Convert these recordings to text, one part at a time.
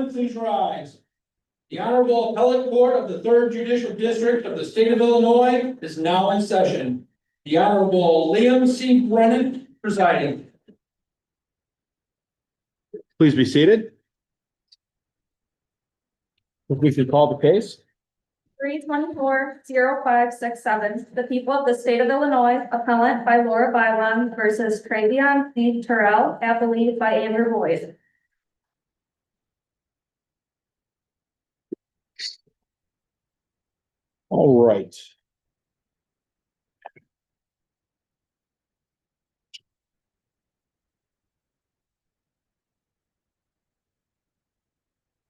gentlemen, please rise. The Honorable Appellate Court of the Third Judicial District of the State of Illinois is now in session. The Honorable Liam C. Brennan presiding. Please be seated. If we could call the case. 324-0567, the people of the state of Illinois, appellant by Laura Bylon versus Travion D. Terrell, appellate by Amber Boyd. All right.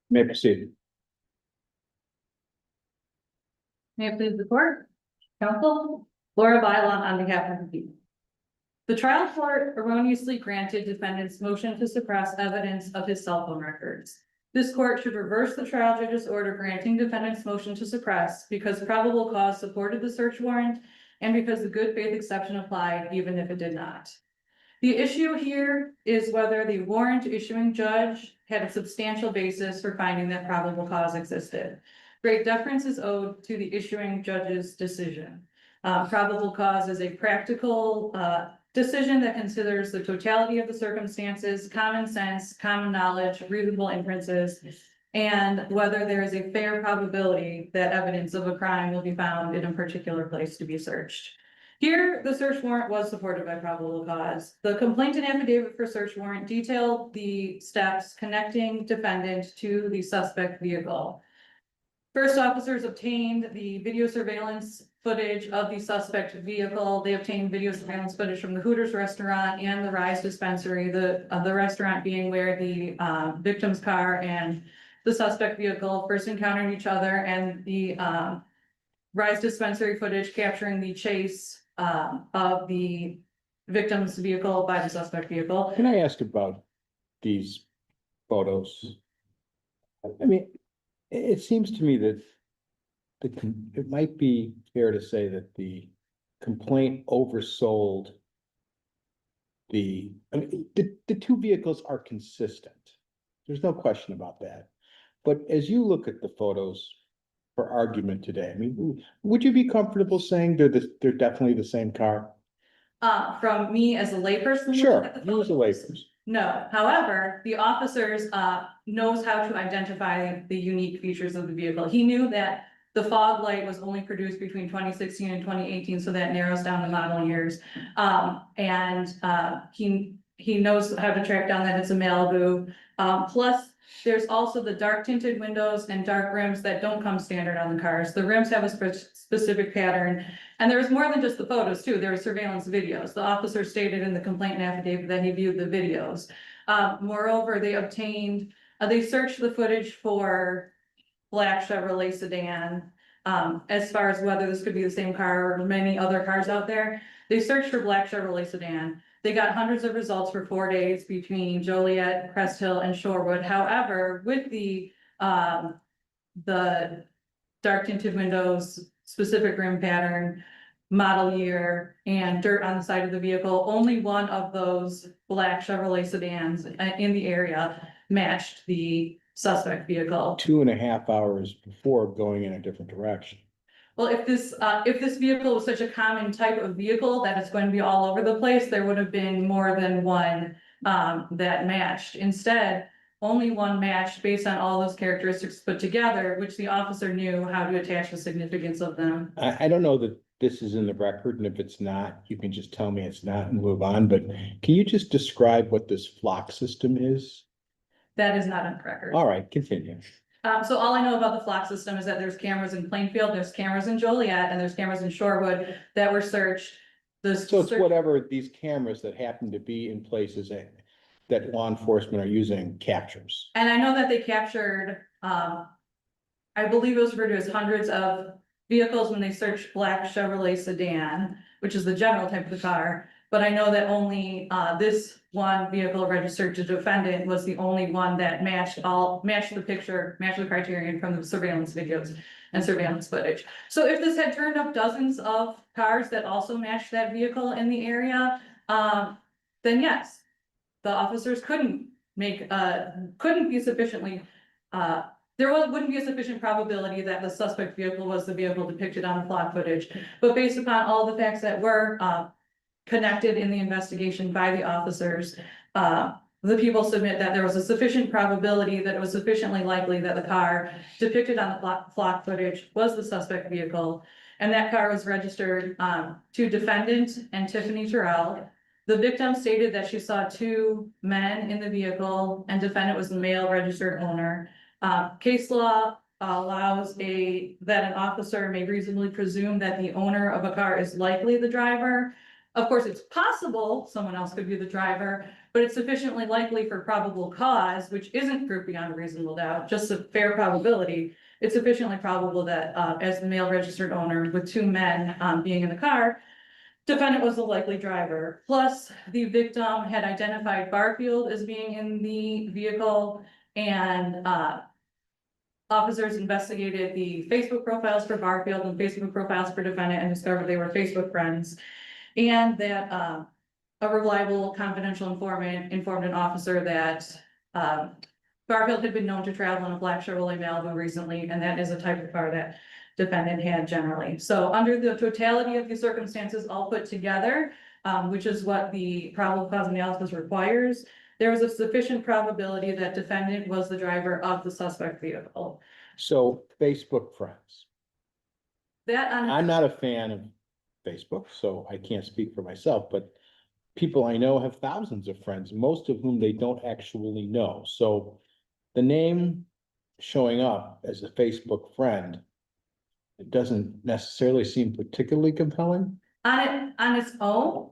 May proceed. May it please the court, counsel, Laura Bylon on behalf of the people. The trial court erroneously granted defendant's motion to suppress evidence of his cell phone records. This court should reverse the trial judge's order granting defendant's motion to suppress because probable cause supported the search warrant and because the good faith exception applied even if it did not. The issue here is whether the warrant issuing judge had a substantial basis for finding that probable cause existed. Great deference is owed to the issuing judge's decision. Probable cause is a practical decision that considers the totality of the circumstances, common sense, common knowledge, reasonable inferences, and whether there is a fair probability that evidence of a crime will be found in a particular place to be searched. Here, the search warrant was supported by probable cause. The complaint and affidavit for search warrant detailed the steps connecting defendant to the suspect vehicle. First, officers obtained the video surveillance footage of the suspect vehicle. They obtained video surveillance footage from the Hooters restaurant and the Rise dispensary, the restaurant being where the victim's car and the suspect vehicle first encountered each other, and the Rise dispensary footage capturing the chase of the victim's vehicle by the suspect vehicle. Can I ask about these photos? I mean, it seems to me that it might be fair to say that the complaint oversold the two vehicles are consistent. There's no question about that. But as you look at the photos for argument today, I mean, would you be comfortable saying they're definitely the same car? From me as a layperson? Sure, you as a layperson. No, however, the officers knows how to identify the unique features of the vehicle. He knew that the fog light was only produced between 2016 and 2018, so that narrows down the model years. He knows how to track down that it's a Malibu. Plus, there's also the dark tinted windows and dark rims that don't come standard on the cars. The rims have a specific pattern. And there was more than just the photos too. There were surveillance videos. The officer stated in the complaint and affidavit that he viewed the videos. Moreover, they searched the footage for black Chevrolet sedan. As far as whether this could be the same car or many other cars out there, they searched for black Chevrolet sedan. They got hundreds of results for 4 days between Joliet, Crest Hill, and Shorewood. However, with the dark tinted windows, specific rim pattern, model year, and dirt on the side of the vehicle, only one of those black Chevrolet sedans in the area matched the suspect vehicle. 2.5 hours before going in a different direction. Well, if this vehicle was such a common type of vehicle that it's going to be all over the place, there would have been more than one that matched. Instead, only one matched based on all those characteristics put together, which the officer knew how to attach the significance of them. I don't know that this is in the record, and if it's not, you can just tell me it's not and move on, but can you just describe what this flock system is? That is not on the record. All right, continue. So all I know about the flock system is that there's cameras in Plainfield, there's cameras in Joliet, and there's cameras in Shorewood that were searched. So it's whatever these cameras that happen to be in places that law enforcement are using captures. And I know that they captured, I believe it was referred to as hundreds of vehicles when they searched black Chevrolet sedan, which is the general type of the car. But I know that only this one vehicle registered to defendant was the only one that matched the picture, matched the criterion from the surveillance videos and surveillance footage. So if this had turned up dozens of cars that also matched that vehicle in the area, then yes, the officers couldn't be sufficiently wouldn't be a sufficient probability that the suspect vehicle was the vehicle depicted on the flock footage. But based upon all the facts that were connected in the investigation by the officers, the people submit that there was a sufficient probability that it was sufficiently likely that the car depicted on the flock footage was the suspect vehicle. And that car was registered to defendant and Tiffany Terrell. The victim stated that she saw two men in the vehicle and defendant was the male registered owner. Case law allows that an officer may reasonably presume that the owner of a car is likely the driver. Of course, it's possible someone else could be the driver, but it's sufficiently likely for probable cause, which isn't proof beyond a reasonable doubt, just a fair probability. It's sufficiently probable that as the male registered owner with two men being in the car, defendant was the likely driver. Plus, the victim had identified Barfield as being in the vehicle, and officers investigated the Facebook profiles for Barfield and Facebook profiles for defendant and discovered they were Facebook friends. And that a reliable confidential informant informed an officer that Barfield had been known to travel in a black Chevrolet Malibu recently, and that is a type of car that defendant had generally. So under the totality of the circumstances all put together, which is what the probable cause analysis requires, there was a sufficient probability that defendant was the driver of the suspect vehicle. So Facebook friends. That I'm not a fan of Facebook, so I can't speak for myself, but people I know have thousands of friends, most of whom they don't actually know. So the name showing up as a Facebook friend, it doesn't necessarily seem particularly compelling. on its own,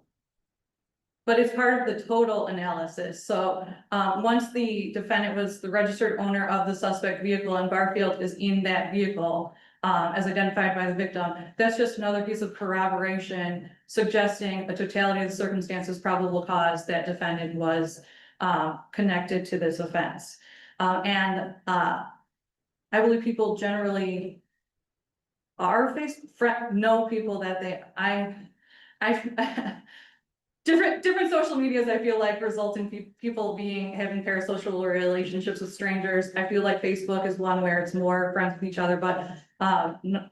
but it's part of the total analysis. So once the defendant was the registered owner of the suspect vehicle and Barfield is in that vehicle, as identified by the victim, that's just another piece of corroboration suggesting a totality of the circumstances probable cause that defendant was connected to this offense. And I believe people generally are know people that different social medias, I feel like, result in people having parasocial relationships with strangers. I feel like Facebook is one where it's more friends with each other, but no,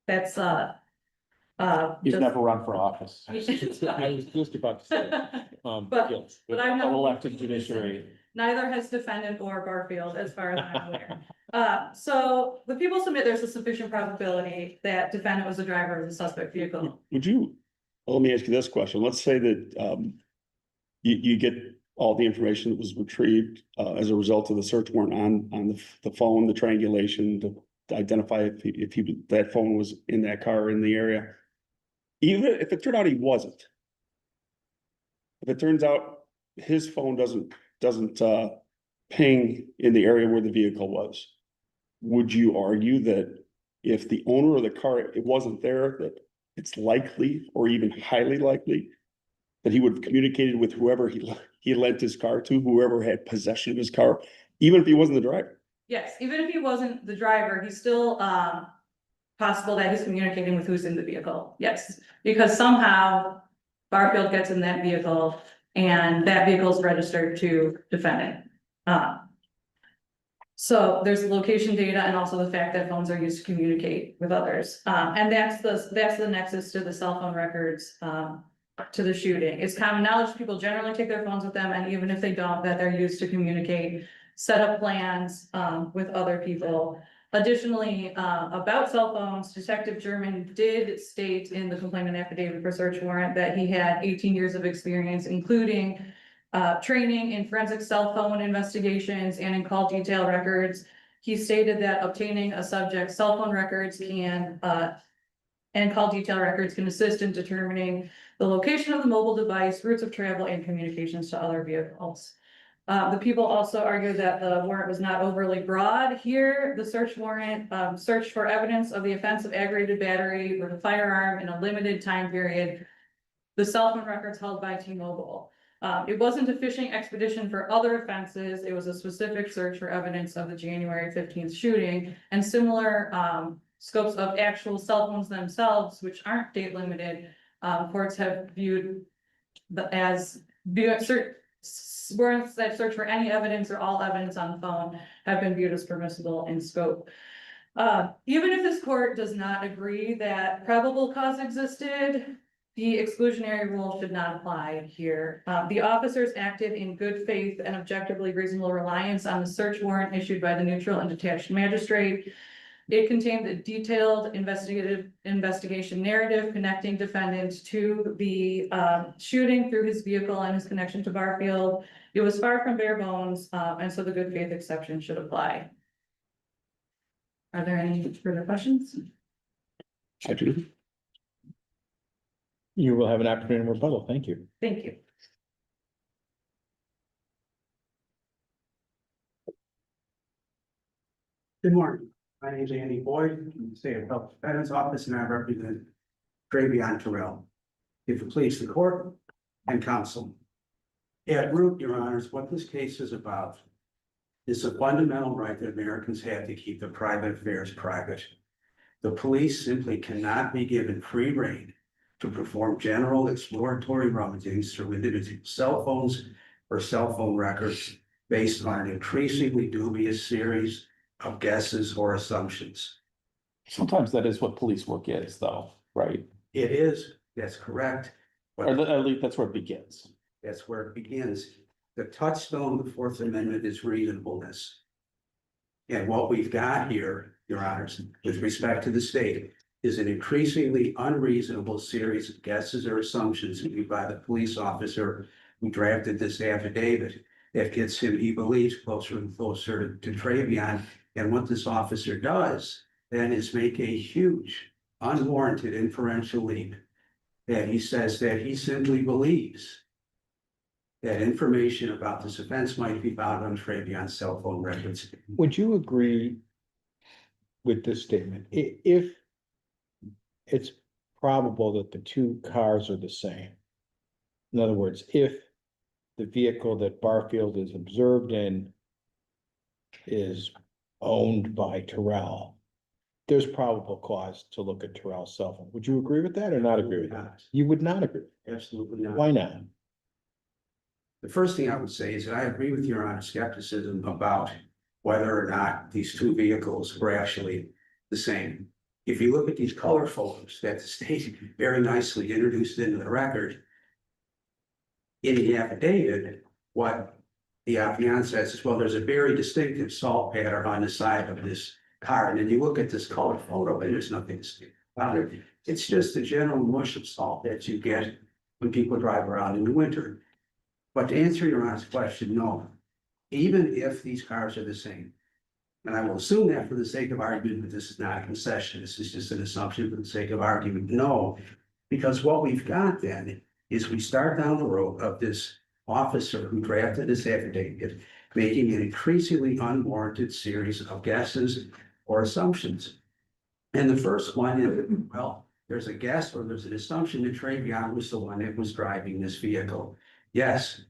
that's He's just- never run for office. I was just about to say. But- Yes. but I'm not- Elected judiciary. Neither has defendant or Barfield, as far as I'm aware. So the people submit there's a sufficient probability that defendant was the driver of the suspect vehicle. Would you, well, let me ask you this question. Let's say that you get all the information that was retrieved as a result of the search warrant on the phone, the triangulation to identify if that phone was in that car in the area. Even if it turned out he wasn't. If it turns out his phone doesn't ping in the area where the vehicle was, would you argue that if the owner of the car, it wasn't there, that it's likely or even highly likely that he would have communicated with whoever he lent his car to, whoever had possession of his car, even if he wasn't the driver? Yes, even if he wasn't the driver, he's still possible that he's communicating with who's in the vehicle. Yes, because somehow Barfield gets in that vehicle and that vehicle is registered to defendant. So there's location data and also the fact that phones are used to communicate with others. And that's the nexus to the cell phone records to the shooting. It's common knowledge people generally take their phones with them, and even if they don't, that they're used to communicate, set up plans with other people. Additionally, about cell phones, Detective German did state in the complainant affidavit for search warrant that he had 18 years of experience, including training in forensic cell phone investigations and in call detail records. He stated that obtaining a subject's cell phone records and call detail records can assist in determining the location of the mobile device, routes of travel, and communications to other vehicles. The people also argue that the warrant was not overly broad. Here, the search warrant searched for evidence of the offense of aggravated battery with a firearm in a limited time period. The cell phone records held by T-Mobile. It wasn't a fishing expedition for other offenses. It was a specific search for evidence of the January 15th shooting, and similar scopes of actual cell phones themselves, which aren't date limited. Courts have viewed Warrants that search for any evidence or all evidence on the phone have been viewed as permissible in scope. Even if this court does not agree that probable cause existed, the exclusionary rule should not apply here. The officers acted in good faith and objectively reasonable reliance on the search warrant issued by the neutral and detached magistrate. It contained a detailed investigation narrative connecting defendant to the shooting through his vehicle and his connection to Barfield. It was far from bare bones, and so the good faith exception should apply. Are there any further questions? I do. You will have an opportunity to rebuttal. Thank you. Thank you. Good morning. My name is Andy Boyd from the State Appellate Defendant's Office, and I represent Travion Terrell. If it please the court and counsel. At root, your honors, what this case is about is a fundamental right that Americans have to keep their private affairs private. The police simply cannot be given free rein to perform general exploratory rummagings through individual cell phones or cell phone records based on an increasingly dubious series of guesses or assumptions. Sometimes that is what police work is though, right? It is, that's correct, Or but at least that's where it begins. that's where it begins. The touchstone of the Fourth Amendment is reasonableness. And what we've got here, your honors, with respect to the state, is an increasingly unreasonable series of guesses or assumptions made by the police officer who drafted this affidavit that gets him, he believes, closer and closer to Travion. And what this officer does then is make a huge, unwarranted inferential leap. That he says that he simply believes that information about this offense might be found on Travion's cell phone records. Would you agree with this statement? If it's probable that the two cars are the same. In other words, if the vehicle that Barfield is observed in is owned by Terrell, there's probable cause to look at Terrell's cell phone. Would you agree with that or not agree with that? You would not agree. Absolutely not. Why not? The first thing I would say is that I agree with your honest skepticism about whether or not these two vehicles were actually the same. If you look at these color photos that the state very nicely introduced into the record, in the affidavit, what the affiant says is, well, there's a very distinctive salt pattern on the side of this car. And then you look at this color photo and there's nothing distinct about it. It's just the general mush of salt that you get when people drive around in the winter. But to answer your honest question, no. Even if these cars are the same, and I will assume that for the sake of argument, but this is not a concession, this is just an assumption for the sake of argument, no. Because what we've got then is we start down the road of this officer who drafted this affidavit, making an increasingly unwarranted series of guesses or assumptions. And the first one is, well, there's a guess or there's an assumption that Travion was the one that was driving this vehicle. Yes,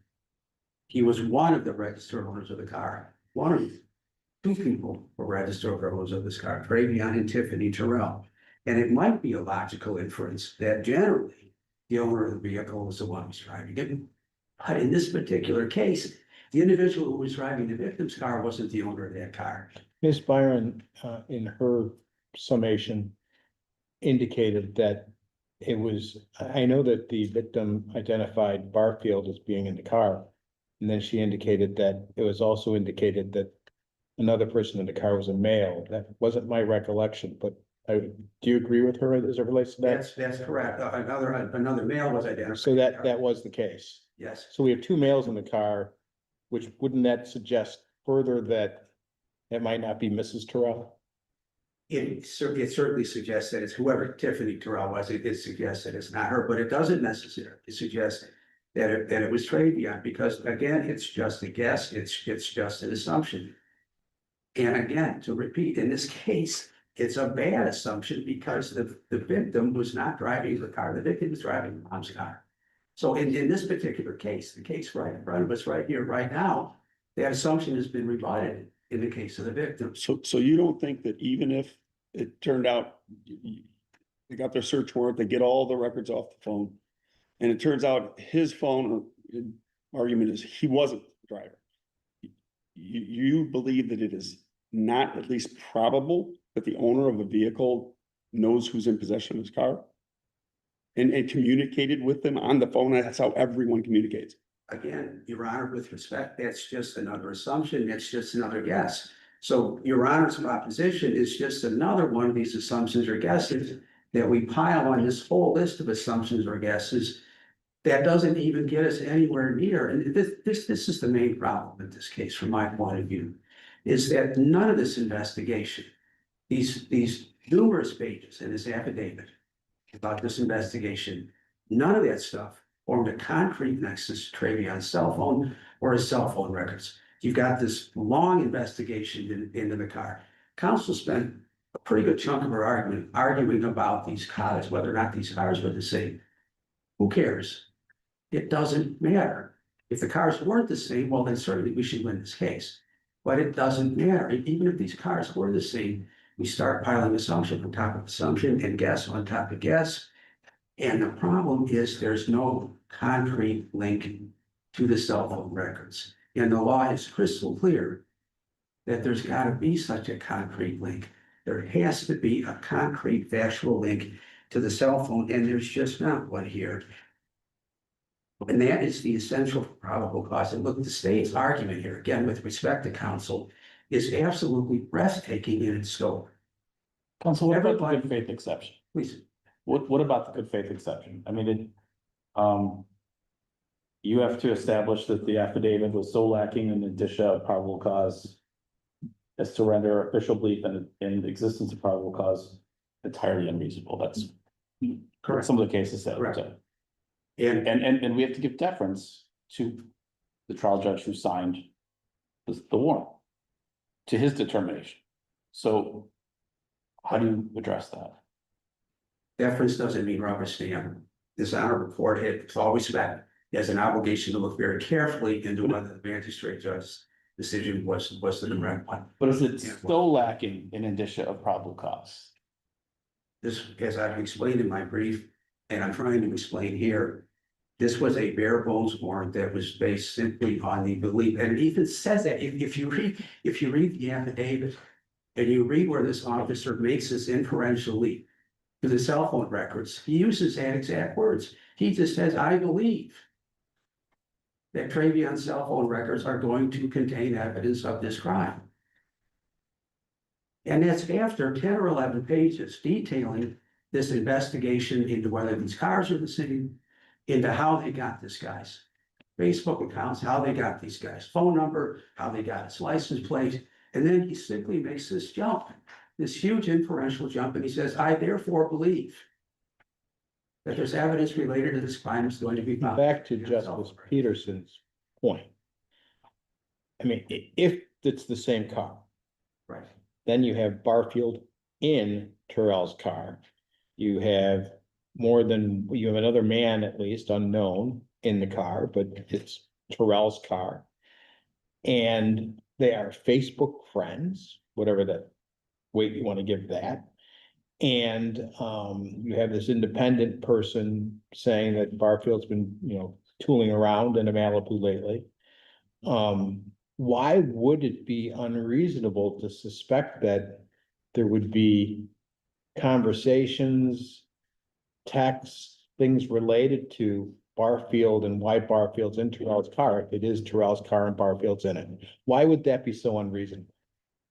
he was one of the registered owners of the car. One of two people were registered owners of this car, Travion and Tiffany Terrell. And it might be a logical inference that generally the owner of the vehicle was the one who was driving it. But in this particular case, the individual who was driving the victim's car wasn't the owner of that car. Ms. Byron, in her summation, indicated that it was, I know that the victim identified Barfield as being in the car. And then she indicated that it was also indicated that another person in the car was a male. That wasn't my recollection, but do you agree with her as it relates to that? That's correct. Another male was identified. So that was the case. Yes. So we have two males in the car, which wouldn't that suggest further that it might not be Mrs. Terrell? It certainly suggests that it's whoever Tiffany Terrell was. It suggests that it's not her, but it doesn't necessarily suggest that it was Travion, because again, it's just a guess. It's just an assumption. And again, to repeat, in this case, it's a bad assumption because the victim was not driving the car. The victim was driving the mom's car. So in this particular case, the case right in front of us right here, right now, that assumption has been rebutted in the case of the victim. So you don't think that even if it turned out they got their search warrant, they get all the records off the phone, and it turns out his phone argument is he wasn't the driver. You believe that it is not at least probable that the owner of the vehicle knows who's in possession of his car? And communicated with them on the phone, that's how everyone communicates. Again, Your Honor, with respect, that's just another assumption, that's just another guess. So Your Honor's proposition is just another one of these assumptions or guesses that we pile on this whole list of assumptions or guesses that doesn't even get us anywhere near. And this is the main problem in this case, from my point of view, is that none of this investigation, these numerous pages in this affidavit about this investigation, none of that stuff formed a concrete nexus to Trayvion's cell phone or his cell phone records. You've got this long investigation into the car. Counsel spent a pretty good chunk of her argument arguing about these cars, whether or not these cars were the same. Who cares? It doesn't matter. If the cars weren't the same, well, then certainly we should win this case. But it doesn't matter. Even if these cars were the same, we start piling assumption on top of assumption and guess on top of guess. And the problem is there's no concrete link to the cell phone records. And the law is crystal clear that there's got to be such a concrete link. There has to be a concrete factual link to the cell phone, and there's just not one here. And that is the essential probable cause. And look, the state's argument here, again, with respect to counsel, is absolutely breathtaking in its scope. Counsel, what about the Everybody- good faith exception? Please. What about the good faith exception? I mean, you have to establish that the affidavit was so lacking in indicia of probable cause as to render official belief in the existence of probable cause entirely unreasonable. That's what Correct. some of the cases said. Correct. So, And and we have to give deference to the trial judge who signed the warrant, to his determination. So how do you address that? deference doesn't mean rubber stamp. This honorable court, with all respect, has an obligation to look very carefully into whether the magistrate judge's decision was the correct one. But is it Yeah. still lacking in indicia of probable cause? This, as I've explained in my brief, and I'm trying to explain here, this was a bare bones warrant that was based simply on the belief, and it even says that if you read the affidavit and you read where this officer makes this inferential leap to the cell phone records, he uses that exact words. He just says, I believe that Trayvion's cell phone records are going to contain evidence of this crime. And that's after 10 or 11 pages detailing this investigation into whether these cars are the same, into how they got this guy's Facebook accounts, how they got these guys' phone number, how they got his license plate. And then he simply makes this jump, this huge inferential jump, and he says, I therefore believe that there's evidence related to this crime is going to be found. Back to Justice Peterson's point. I mean, if it's the same car, Right. then you have Barfield in Terrell's car. You have you have another man, at least unknown, in the car, but it's Terrell's car. And they are Facebook friends, whatever that weight you want to give that. And you have this independent person saying that Barfield's been, tooling around in a Malibu lately. Why would it be unreasonable to suspect that there would be conversations, texts, things related to Barfield and why Barfield's in Terrell's car, if it is Terrell's car and Barfield's in it? Why would that be so unreasonable?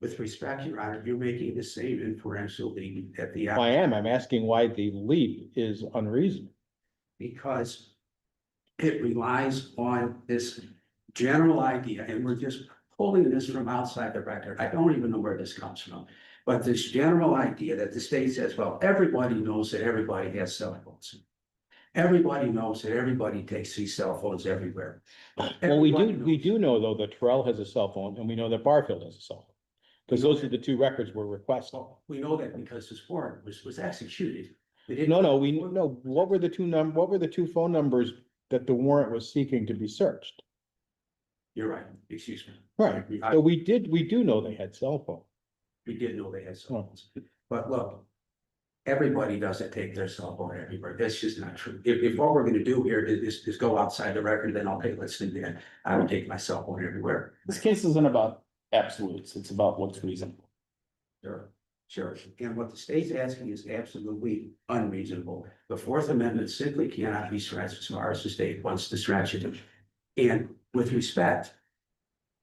With respect, Your Honor, you're making the same inferential leap at the. I am. I'm asking why the leap is unreasonable. Because it relies on this general idea, and we're just pulling this from outside the record. I don't even know where this comes from. But this general idea that the state says, well, everybody knows that everybody has cell phones. Everybody knows that everybody takes these cell phones everywhere. Well, we Everybody do knows. know though that Terrell has a cell phone and we know that Barfield has a cell phone. Because those are the two records we're requesting. Well, we know that because this warrant was executed. They didn't- No, we know, what were the two phone numbers that the warrant was seeking to be searched? You're right, excuse me. Right, so we do know they had cell phone. We did know they had cell phones, but look, Everybody doesn't take their cell phone everywhere. That's just not true. If what we're gonna do here is go outside the record, then okay, let's do that. I would take my cell phone everywhere. This case isn't about absolutes, it's about what's reasonable. Sure, sure. And what the state's asking is absolutely unreasonable. The Fourth Amendment simply cannot be stretched as far as the state wants to stretch it. And with respect,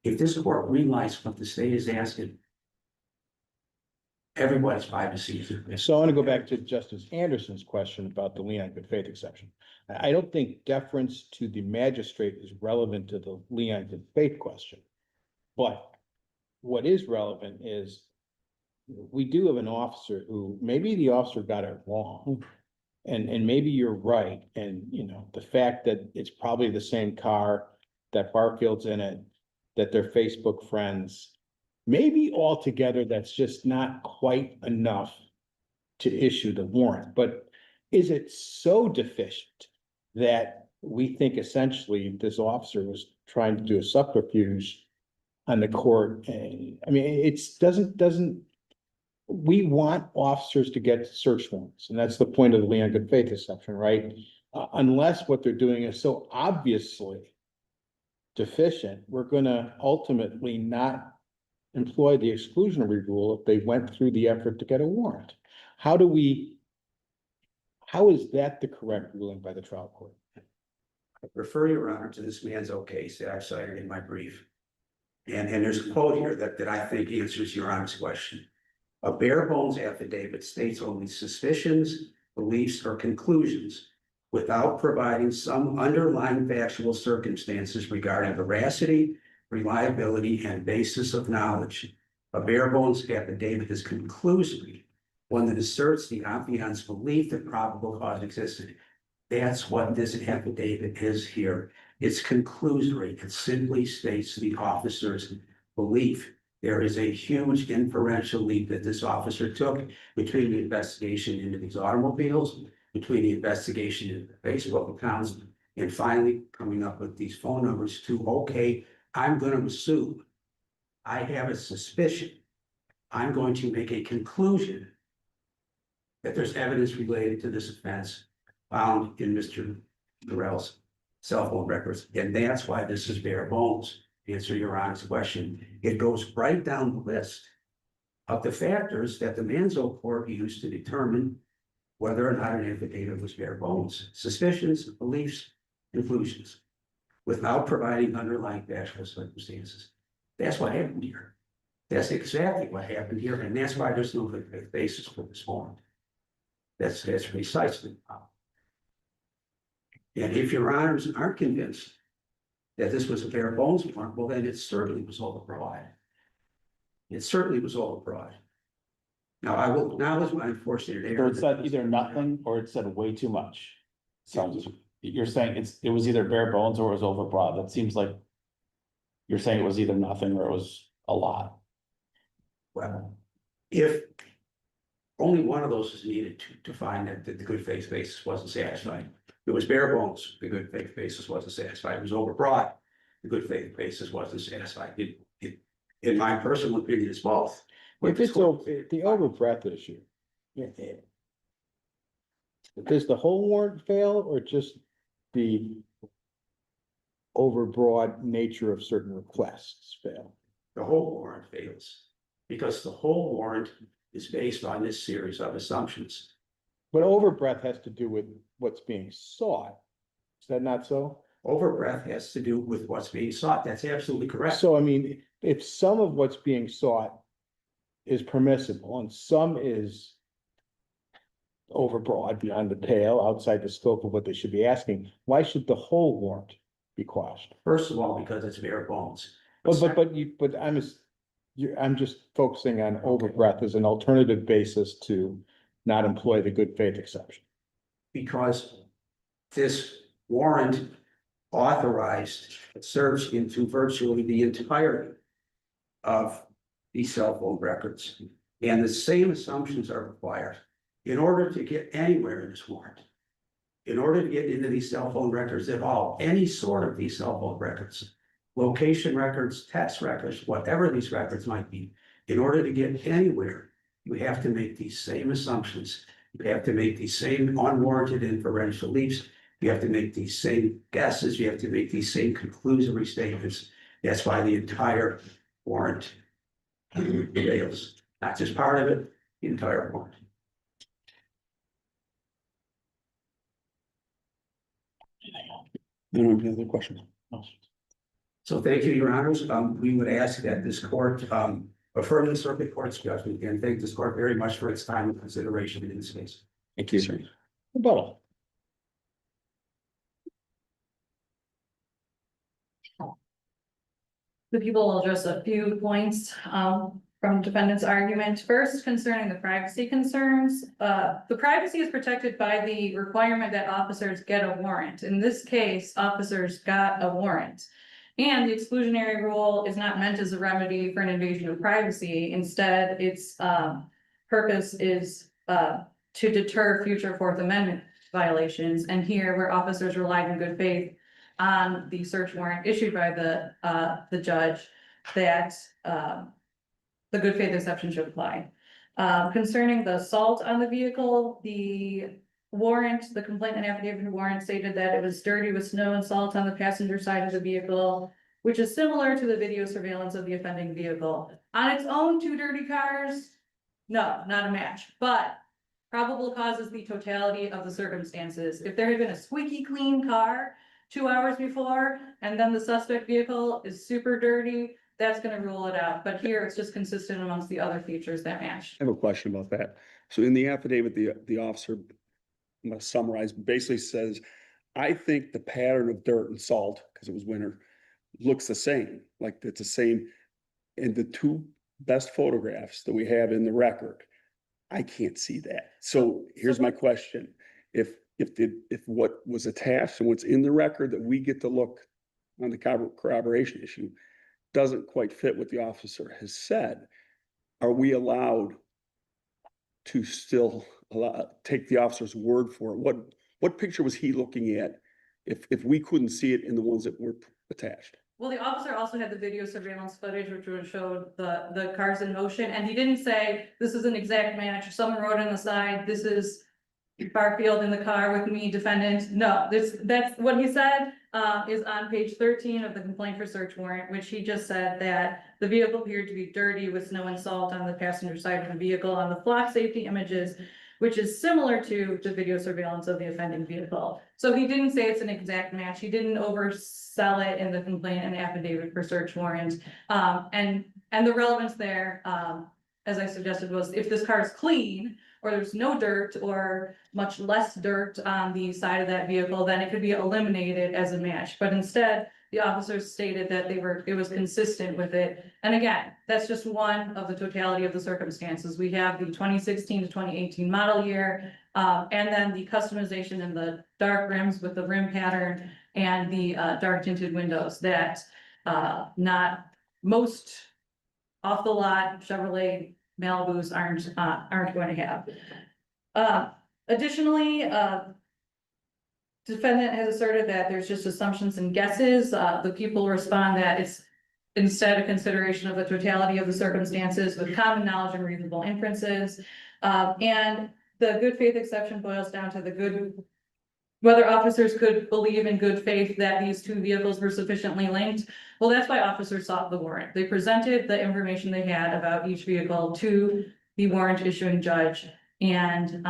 if this court realized what the state is asking, everybody's privacy is. So I want to go back to Justice Anderson's question about the Leon good faith exception. I don't think deference to the magistrate is relevant to the Leon good faith question. But what is relevant is we do have an officer who, maybe the officer got it wrong. And maybe you're right. And, you know, the fact that it's probably the same car, that Barfield's in it, that they're Facebook friends, maybe altogether that's just not quite enough to issue the warrant. But is it so deficient that we think essentially this officer was trying to do a subterfuge on the court? I mean, it's doesn't, we want officers to get search warrants, and that's the point of the Leon good faith exception, right? Unless what they're doing is so obviously deficient, we're gonna ultimately not employ the exclusionary rule if they went through the effort to get a warrant. How is that the correct ruling by the trial court? I refer your honor to this Manzo case that I cited in my brief. And there's a quote here that I think answers your honor's question. A bare bones affidavit states only suspicions, beliefs, or conclusions without providing some underlying factual circumstances regarding veracity, reliability, and basis of knowledge. A bare bones affidavit is conclusory, one that asserts the affiant's belief that probable cause existed. That's what this affidavit is here. It's conclusory. It simply states the officer's belief. There is a huge inferential leap that this officer took between the investigation into these automobiles, between the investigation into the Facebook accounts, and finally coming up with these phone numbers to, okay, I'm going to assume I have a suspicion. I'm going to make a conclusion that there's evidence related to this offense found in Mr. Durrell's cell phone records. And that's why this is bare bones. To answer your honor's question, it goes right down the list of the factors that the Manzo court used to determine whether or not an affidavit was bare bones. Suspicions, beliefs, conclusions, without providing underlying factual circumstances. That's what happened here. That's exactly what happened here, and that's why there's no good basis for this warrant. That's precisely the problem. And if your honors aren't convinced that this was a bare bones warrant, well, then it certainly was overbroad. It certainly was overbroad. Now, I will acknowledge my unfortunate So error. it said either nothing or it said way too much. Sounds, you're saying it was either bare bones or it was overbroad. That seems like you're saying it was either nothing or it was a lot. Well, if only one of those is needed to find that the good faith basis wasn't satisfied. It was bare bones, the good faith basis wasn't satisfied. It was overbroad, the good faith basis wasn't satisfied. In my personal opinion, it's both. If it's the overbreadth issue, does the whole warrant fail or just the overbroad nature of certain requests fail? The whole warrant fails because the whole warrant is based on this series of assumptions. But overbreadth has to do with what's being sought. Is that not so? Overbreadth has to do with what's being sought. That's absolutely correct. So, I mean, if some of what's being sought is permissible and some is overbroad, beyond the pale, outside the scope of what they should be asking, why should the whole warrant be quashed? First of all, because it's bare bones. But I'm just focusing on overbreadth as an alternative basis to not employ the good faith exception. Because this warrant authorized a search into virtually the entirety of these cell phone records. And the same assumptions are required in order to get anywhere in this warrant. In order to get into these cell phone records at all, any sort of these cell phone records, location records, text records, whatever these records might be, in order to get anywhere, you have to make these same assumptions You have to make these same unwarranted inferential leaps. You have to make these same guesses. You have to make these same conclusory statements. That's why the entire warrant fails, not just part of it, the entire warrant. I don't have any other questions. So thank you, your honors. We would ask that this court, affirm the circuit court's judgment and thank this court very much for its time and consideration in this case. Thank you, sir. Rebuttal. The people will address a few points from defendant's argument. First, concerning the privacy concerns. The privacy is protected by the requirement that officers get a warrant. In this case, officers got a warrant. And the exclusionary rule is not meant as a remedy for an invasion of privacy. Instead, its purpose is to deter future Fourth Amendment violations. And here, where officers relied in good faith on the search warrant issued by the judge, that the good faith exception should apply. Concerning the salt on the vehicle, the warrant, the complaint and affidavit warrant stated that it was dirty with snow and salt on the passenger side of the vehicle, which is similar to the video surveillance of the offending vehicle. On its own, two dirty cars, no, not a match, but probable cause is the totality of the circumstances. If there had been a squeaky clean car 2 hours before, and then the suspect vehicle is super dirty, that's gonna rule it out. But here, it's just consistent amongst the other features that match. I have a question about that. So in the affidavit, the officer, I'm gonna summarize, basically says, I think the pattern of dirt and salt, because it was winter, looks the same, like it's the same. And the two best photographs that we have in the record, I can't see that. So here's my question. If what was attached and what's in the record that we get to look on the corroboration issue doesn't quite fit what the officer has said, are we allowed to still take the officer's word for it? What picture was he looking at if we couldn't see it in the ones that were attached? Well, the officer also had the video surveillance footage, which would show the cars in motion, and he didn't say, this is an exact match. Someone wrote on the side, this is Barfield in the car with me, defendant. No, that's what he said, is on page 13 of the complaint for search warrant, which he just said that the vehicle appeared to be dirty with snow and salt on the passenger side of the vehicle on the flock safety images, which is similar to the video surveillance of the offending vehicle. So he didn't say it's an exact match. He didn't oversell it in the complaint and affidavit for search warrant. And the relevance there, as I suggested, was if this car is clean, or there's no dirt or much less dirt on the side of that vehicle, then it could be eliminated as a match. But instead, the officers stated that it was consistent with it. And again, that's just one of the totality of the circumstances. We have the 2016 to 2018 model year, and then the customization in the dark rims with the rim pattern and the dark tinted windows that not most off the lot Chevrolet Malibus aren't going to have. Additionally, defendant has asserted that there's just assumptions and guesses. The people respond that it's instead a consideration of the totality of the circumstances with common knowledge and reasonable inferences. And the good faith exception boils down to whether officers could believe in good faith that these two vehicles were sufficiently linked. Well, that's why officers sought the warrant. They presented the information they had about each vehicle to the warrant issuing judge, and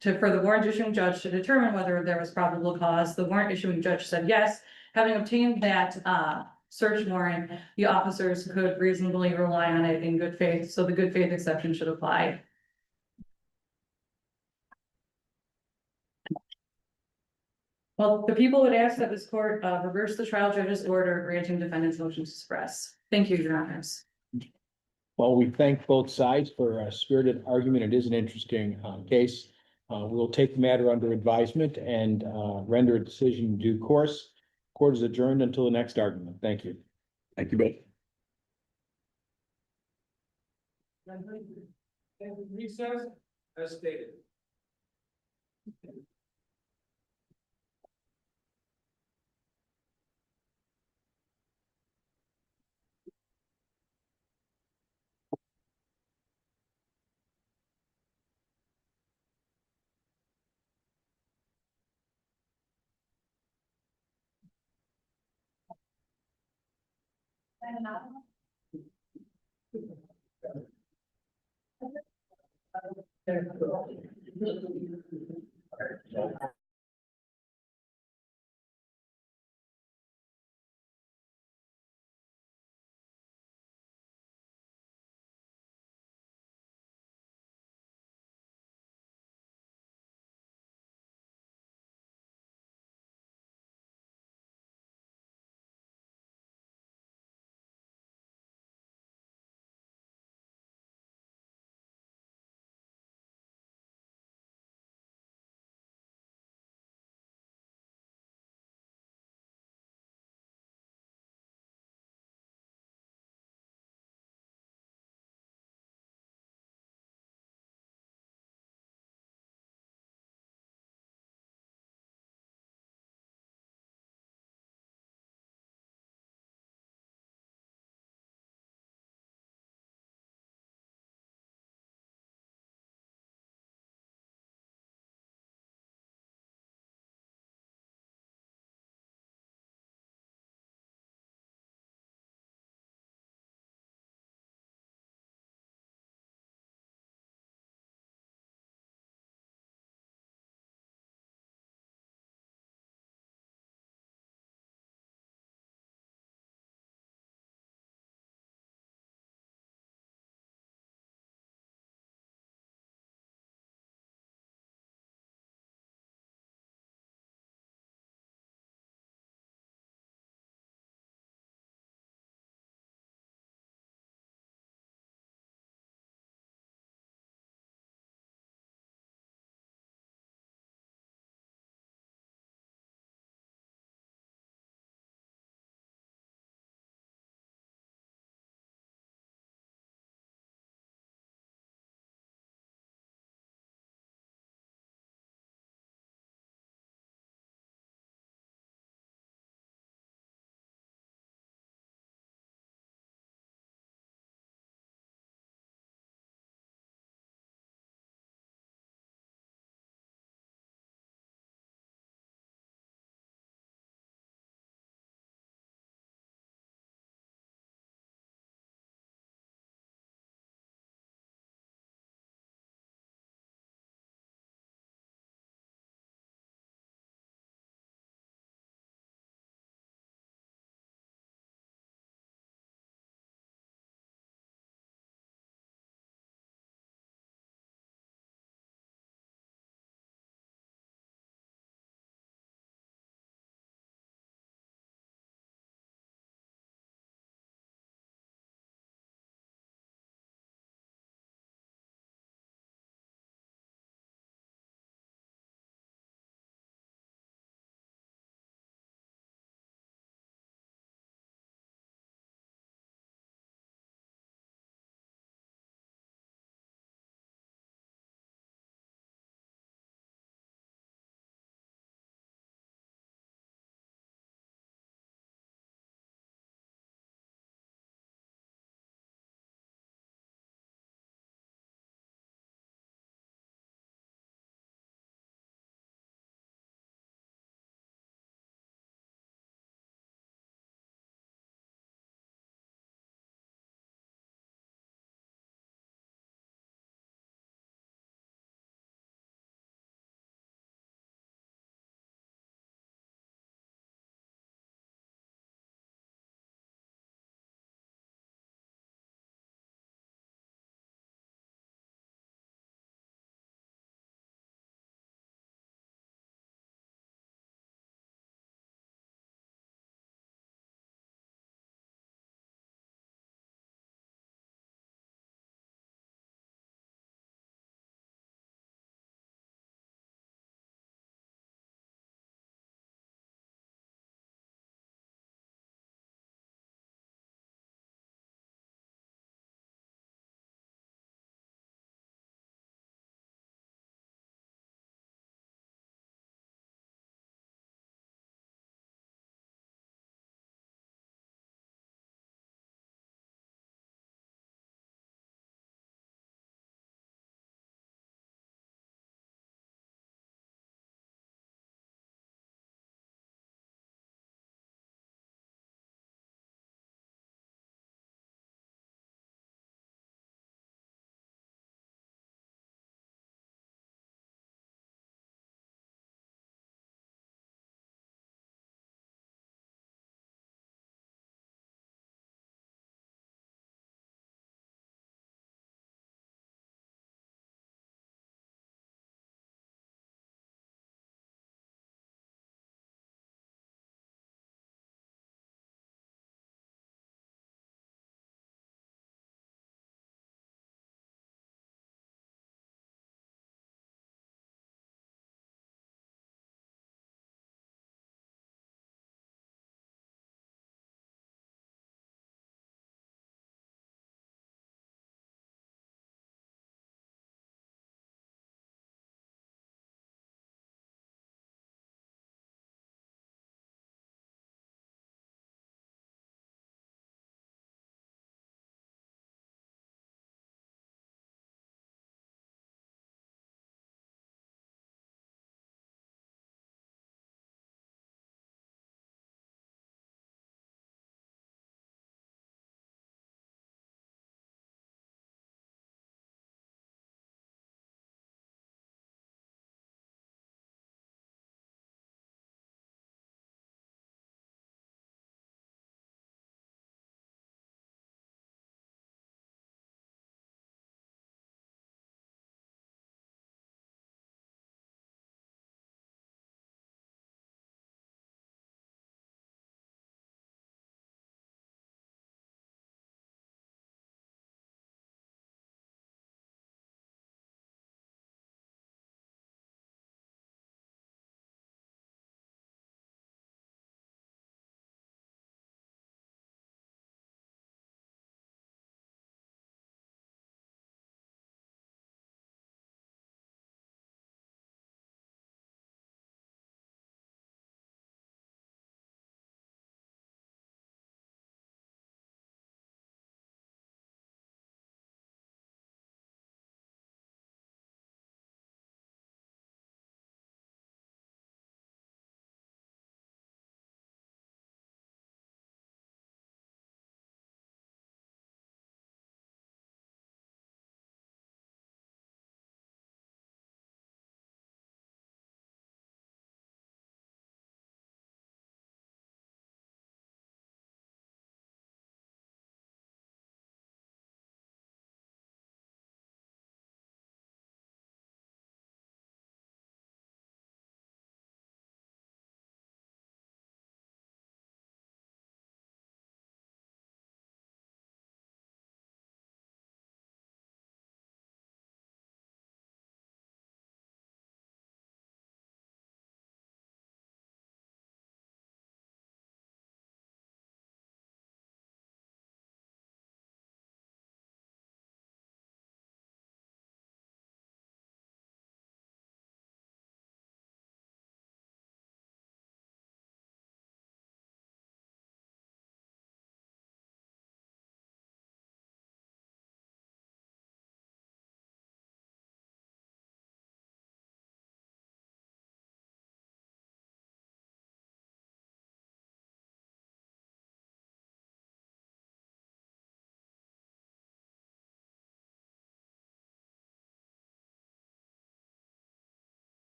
for the warrant issuing judge to determine whether there was probable cause. The warrant issuing judge said yes. Having obtained that search warrant, the officers could reasonably rely on it in good faith, so the good faith exception should apply. Well, the people would ask that this court reverse the trial judge's order granting defendant's motion to suppress. Thank you, your honors. Well, we thank both sides for a spirited argument. It is an interesting case. We'll take the matter under advisement and render a decision in due course. Court is adjourned until the next argument. Thank you. Thank you both. Recess as stated.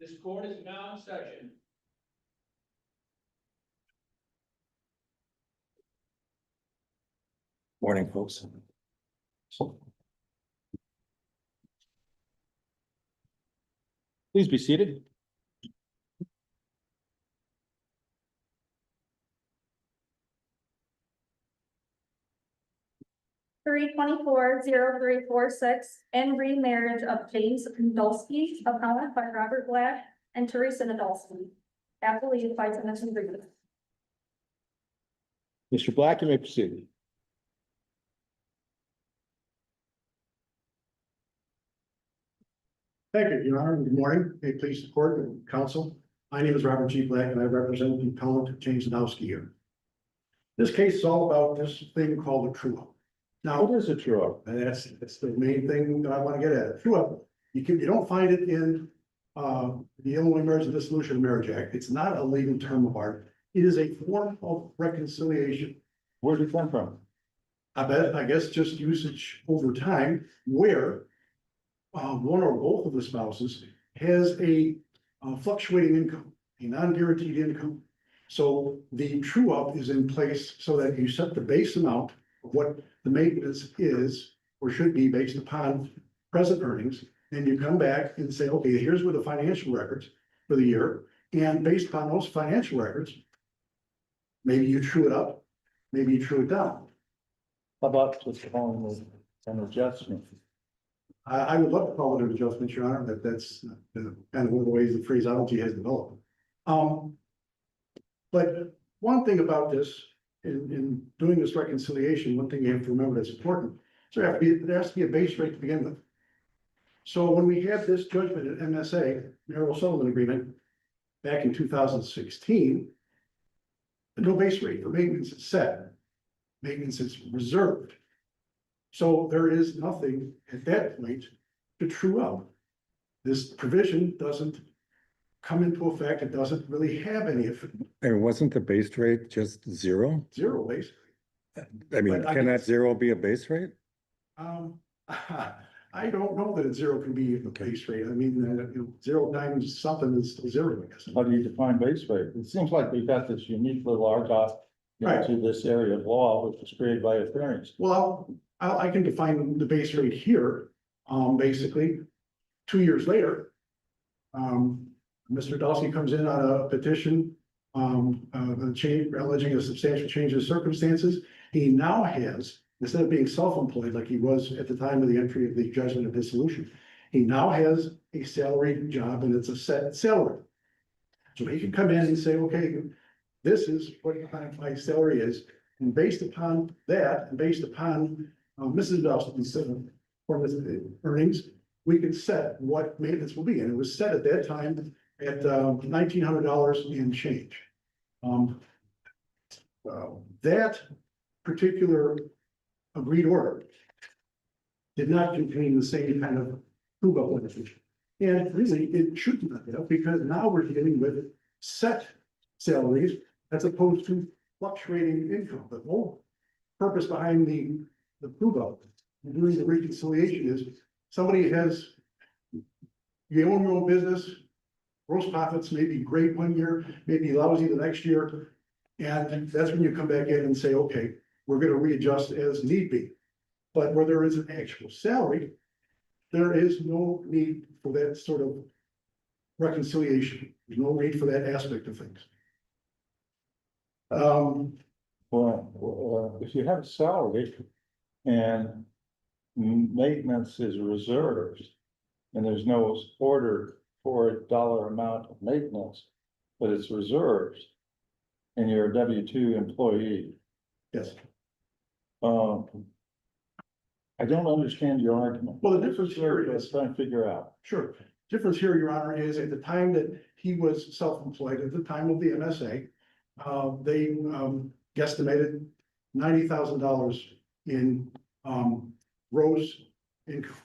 This court is now in session. Morning, folks. Please be seated. Three 24-0346 and remarriage of James Nadolski, appellant by Robert Black and Teresa Nadolski. Appellate by Timothy Reed. Mr. Black, you may proceed. Thank you, Your Honor. Good morning. May it please the court and counsel. My name is Robert G. Black and I represent the appellant James Nadolski here. This case is all about this thing called a true up. Now, What is a true up? and that's the main thing that I want to get at. True up, you don't find it in the Illinois Marriage and Dissolution of Marriage Act. It's not a legal term of art. It is a form of reconciliation. Where did it come from? I guess just usage over time where one or both of the spouses has a fluctuating income, a non-guaranteed income. So the true up is in place so that you set the base amount of what the maintenance is or should be based upon present earnings. Then you come back and say, okay, here's what the financial records for the year. And based upon those financial records, maybe you true it up, maybe you true it down. How about just calling it an adjustment? I would love to call it an adjustment, Your Honor, but that's kind of one of the ways the phraseology has developed. But one thing about this, in doing this reconciliation, one thing you have to remember that's important, so there has to be a base rate to begin with. So when we had this judgment at MSA, marital settlement agreement, back in 2016, no base rate for maintenance is set. Maintenance is reserved. So there is nothing at that point to true up. This provision doesn't come into effect. It doesn't really have any effect. And wasn't the base rate just zero? Zero basically. I mean, But I can guess- that zero be a base rate? I don't know that zero can be a base rate. I mean, 0 times something is still zero, I guess. How do you define base rate? It seems like we've got this unique little argot Right. into this area of law, which was created by attorneys. Well, I can define the base rate here, basically, 2 years later. Mr. Dawson comes in on a petition, a change, alleging a substantial change in circumstances. He now has, instead of being self-employed like he was at the time of the entry of the judgment of dissolution, he now has a salaried job and it's a set salary. So he can come in and say, okay, this is what my salary is, and based upon that, and based upon Mrs. Dawson's earnings, we can set what maintenance will be, and it was set at that time at $1,900 and change. That particular agreed order did not contain the same kind of prove-up limitation. And really, it shouldn't have, because now we're dealing with set salaries as opposed to fluctuating income. The whole purpose behind the prove-up and doing the reconciliation is somebody has, you own your own business, gross profits may be great one year, maybe lousy the next year. And that's when you come back in and say, okay, we're gonna readjust as need be. But where there is an actual salary, there is no need for that sort of reconciliation. There's no need for that aspect of things. Well, if you have a salary and maintenance is reserved and there's no order for a dollar amount of maintenance, but it's reserved and you're a W-2 employee, Yes. I don't understand your argument. Well, the difference here Let's is, try and figure out. sure, difference here, Your Honor, is at the time that he was self-employed, at the time of the MSA, they guesstimated $90,000 in gross income.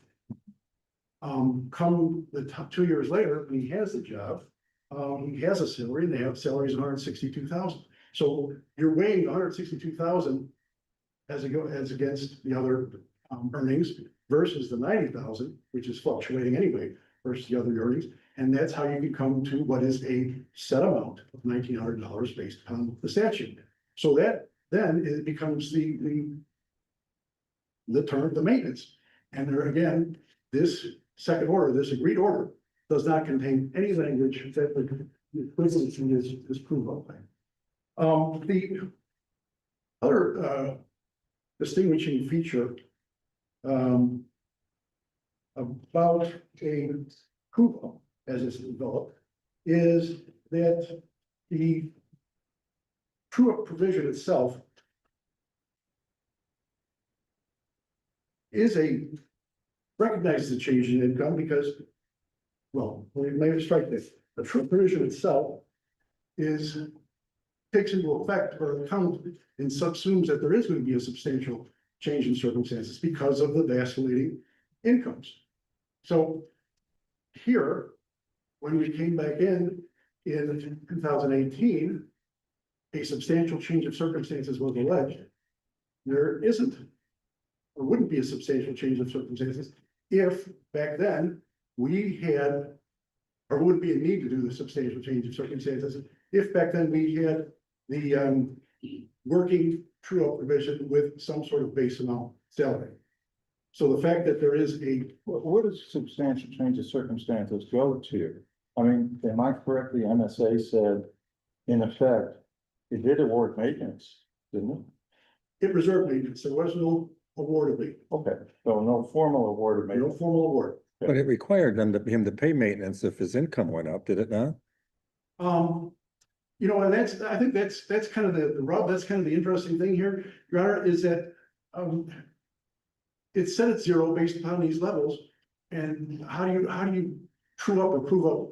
Come the 2 years later, when he has the job, he has a salary, and they have salaries of $162,000. So you're weighing $162,000 as against the other earnings versus the $90,000, which is fluctuating anyway, versus the other earnings. And that's how you can come to what is a set amount of $1,900 based upon the statute. So that then it becomes the term, the maintenance. And there again, this second order, this agreed order, does not contain any language that would equivalency is proved of. The other distinguishing feature about a CUPO as it's developed is that the true-up provision itself recognizes the change in income because, well, maybe strike this, the true provision itself takes into effect or account and subsumes that there is going to be a substantial change in circumstances because of the vacillating incomes. So here, when we came back in 2018, a substantial change of circumstances was alleged. There isn't or wouldn't be a substantial change of circumstances if back then we had, or wouldn't be a need to do the substantial change of circumstances if back then we had the working true-up provision with some sort of base amount salary. So the fact that there is What does substantial change of circumstances go to? I mean, am I correct? The MSA said, in effect, it did award maintenance, didn't it? it reserved maintenance, there was no award of maintenance, Okay, so no formal award of no maintenance. formal award. But it required him to pay maintenance if his income went up, did it not? You know, and I think that's kind of the rub, that's kind of the interesting thing here, Your Honor, is that, it's set at zero based upon these levels. And how do you true up or prove up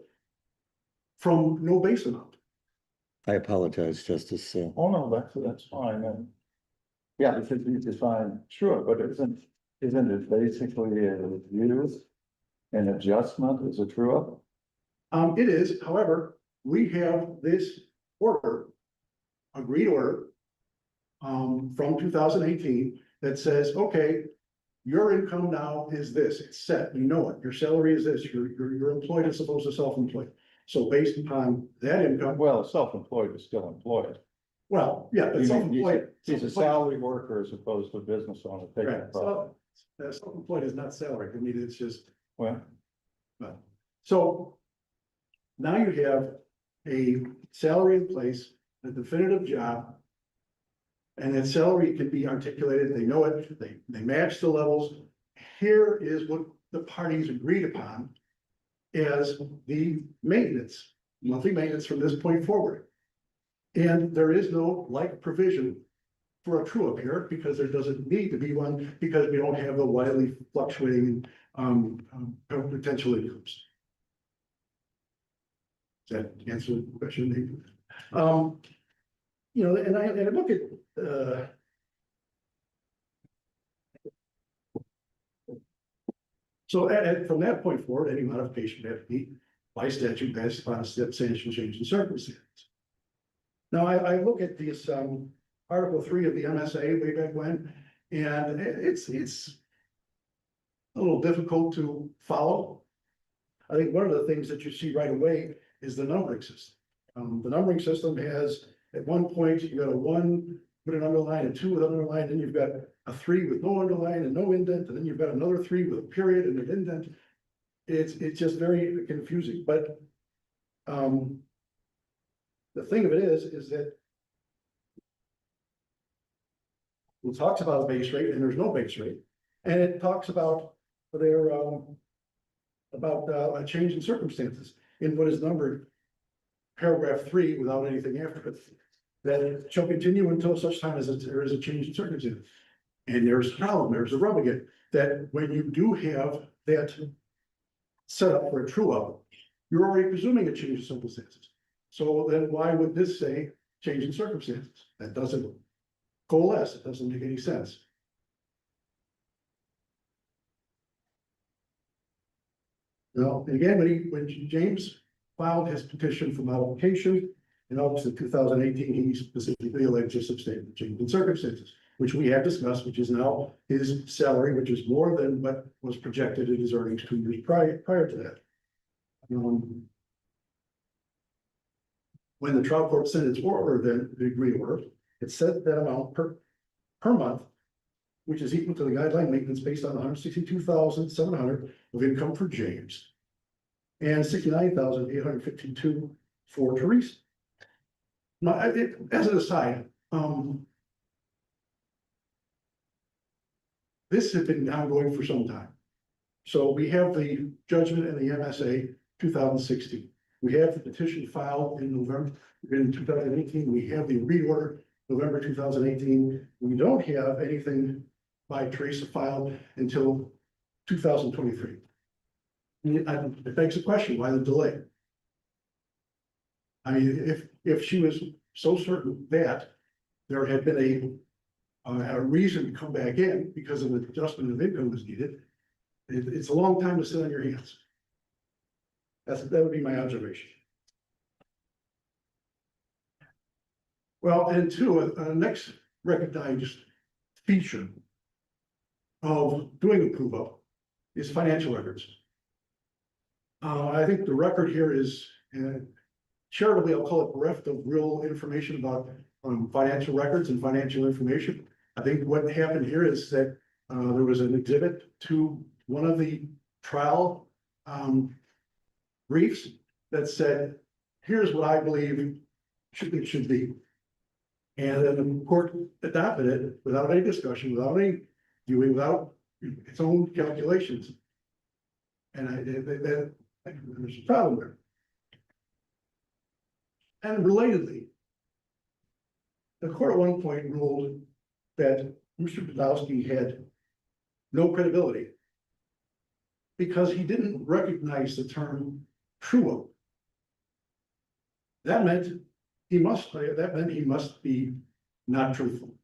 from no base amount? I apologize, Justice. Oh, no, that's fine, and. Yeah, because you define, sure, but isn't it basically a review, an adjustment as a true up? It is, however, we have this order, agreed order, from 2018 that says, okay, your income now is this, it's set, you know it, your salary is this, your employed is supposed to self-employed. So based upon that income, Well, self-employed is still employed. well, yeah, but self-employed. He's a salary worker as opposed to a business owner. taking Right, a profit. so, self-employed is not salary, I mean, it's just, Well, so. Now you have a salary in place, a definitive job. And that salary can be articulated, they know it, they match the levels. Here is what the parties agreed upon as the maintenance, monthly maintenance from this point forward. And there is no like provision for a true up here because there doesn't need to be one because we don't have the widely fluctuating potential incomes. Does that answer the question? You know, and I look at so from that point forward, any modification would have to be by statute based upon a substantial change in circumstances. Now, I look at this Article 3 of the MSA way back when, and it's a little difficult to follow. I think one of the things that you see right away is the numbering system. The numbering system has, at one point, you got a 1 with an underline, a 2 with an underline, then you've got a 3 with no underline and no indent, and then you've got another 3 with a period and an indent. It's just very confusing, but the thing of it is that it talks about a base rate and there's no base rate, and it talks about their a change in circumstances in what is numbered paragraph 3 without anything after it. That it shall continue until such time as there is a change in circumstances. And there's a problem, there's a rub again, that when you do have that set up for a true up, you're already presuming a change in circumstances. So then why would this say change in circumstances? That doesn't coalesce, it doesn't make any sense. Well, again, when James filed his petition for modification in August of 2018, he specifically alleged a substantial change in circumstances, which we have discussed, which is now his salary, which is more than what was projected in his earnings 2 years prior to that. When the trial court sent its order, then the agreed order, it set that amount per month, which is equal to the guideline maintenance based on 162,700 of income for James and 69,852 for Teresa. Now, as an aside, this has been ongoing for some time. So we have the judgment in the MSA 2016. We have the petition filed in November, in 2018. We have the reorder November 2018. We don't have anything by Teresa filed until 2023. It begs the question, why the delay? I mean, if she was so certain that there had been a reason to come back in because of an adjustment of income was needed, it's a long time to sit on your hands. That would be my observation. Well, and two, next recognized feature of doing a prove-up is financial records. I think the record here is, charitably, I'll call it bereft of real information about financial records and financial information. I think what happened here is that there was an exhibit to one of the trial briefs that said, here's what I believe it should be. And then the court adopted it without any discussion, without any viewing, without its own calculations. And there's a problem there. And relatedly, the court at one point ruled that Mr. Podolsky had no credibility because he didn't recognize the term true-up. That meant he must be not truthful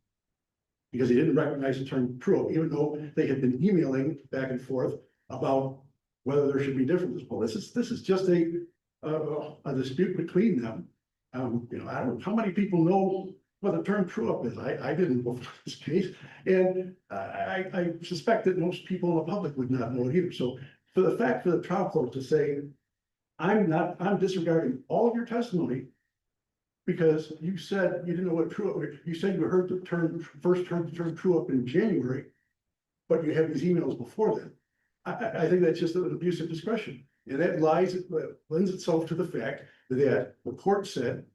because he didn't recognize the term true-up, even though they had been emailing back and forth about whether there should be differences. Well, this is just a dispute between them. I don't know how many people know what the term true-up is. I didn't before this case, and I suspect that most people in the public would not know it either. So for the fact for the trial court to say, I'm disregarding all of your testimony because you said you didn't know what true-up, you said you heard the first term true-up in January, but you have these emails before then. I think that's just an abuse of discretion. And that lends itself to the fact that the court said,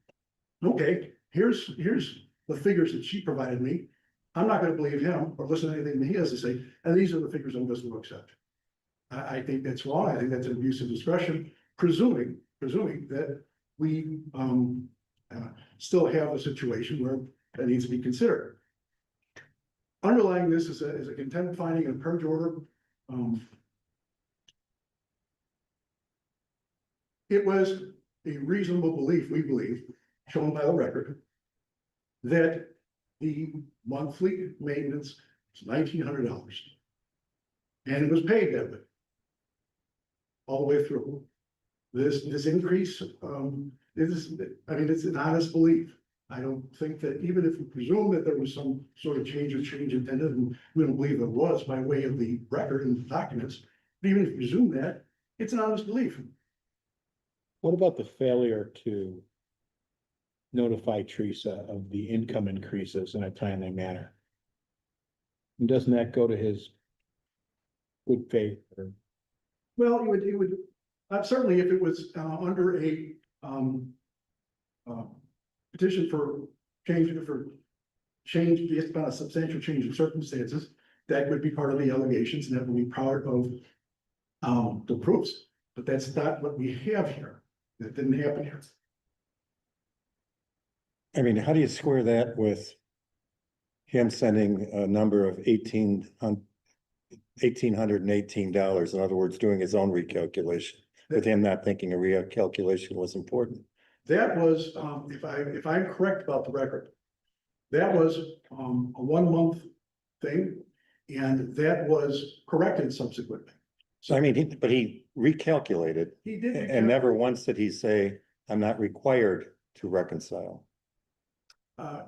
okay, here's the figures that she provided me. I'm not going to believe him or listen to anything that he has to say. And these are the figures I'm going to accept. I think that's wrong. I think that's an abuse of discretion, presuming that we still have a situation where that needs to be considered. Underlying this is a contempt finding and purge order. It was a reasonable belief, we believe, shown by the record, that the monthly maintenance was $1,900. And it was paid that way. All the way through. This increase, it's an honest belief. I don't think that even if we presume that there was some sort of change intended, and we don't believe there was by way of the record and the documents, but even if we presume that, it's an honest belief. What about the failure to notify Teresa of the income increases in a timely manner? And doesn't that go to his good faith? Well, it would certainly if it was under a petition for change based upon a substantial change in circumstances, that would be part of the allegations and that would be part of the proofs. But that's not what we have here. That didn't happen here. I mean, how do you square that with him sending a number of $1,818, in other words, doing his own recalculation, with him not thinking a recalculation was important? That was, if I'm correct about the record, that was a 1 month thing, and that was corrected subsequently. So I mean, but he recalculated. He did. And never once did he say, I'm not required to reconcile.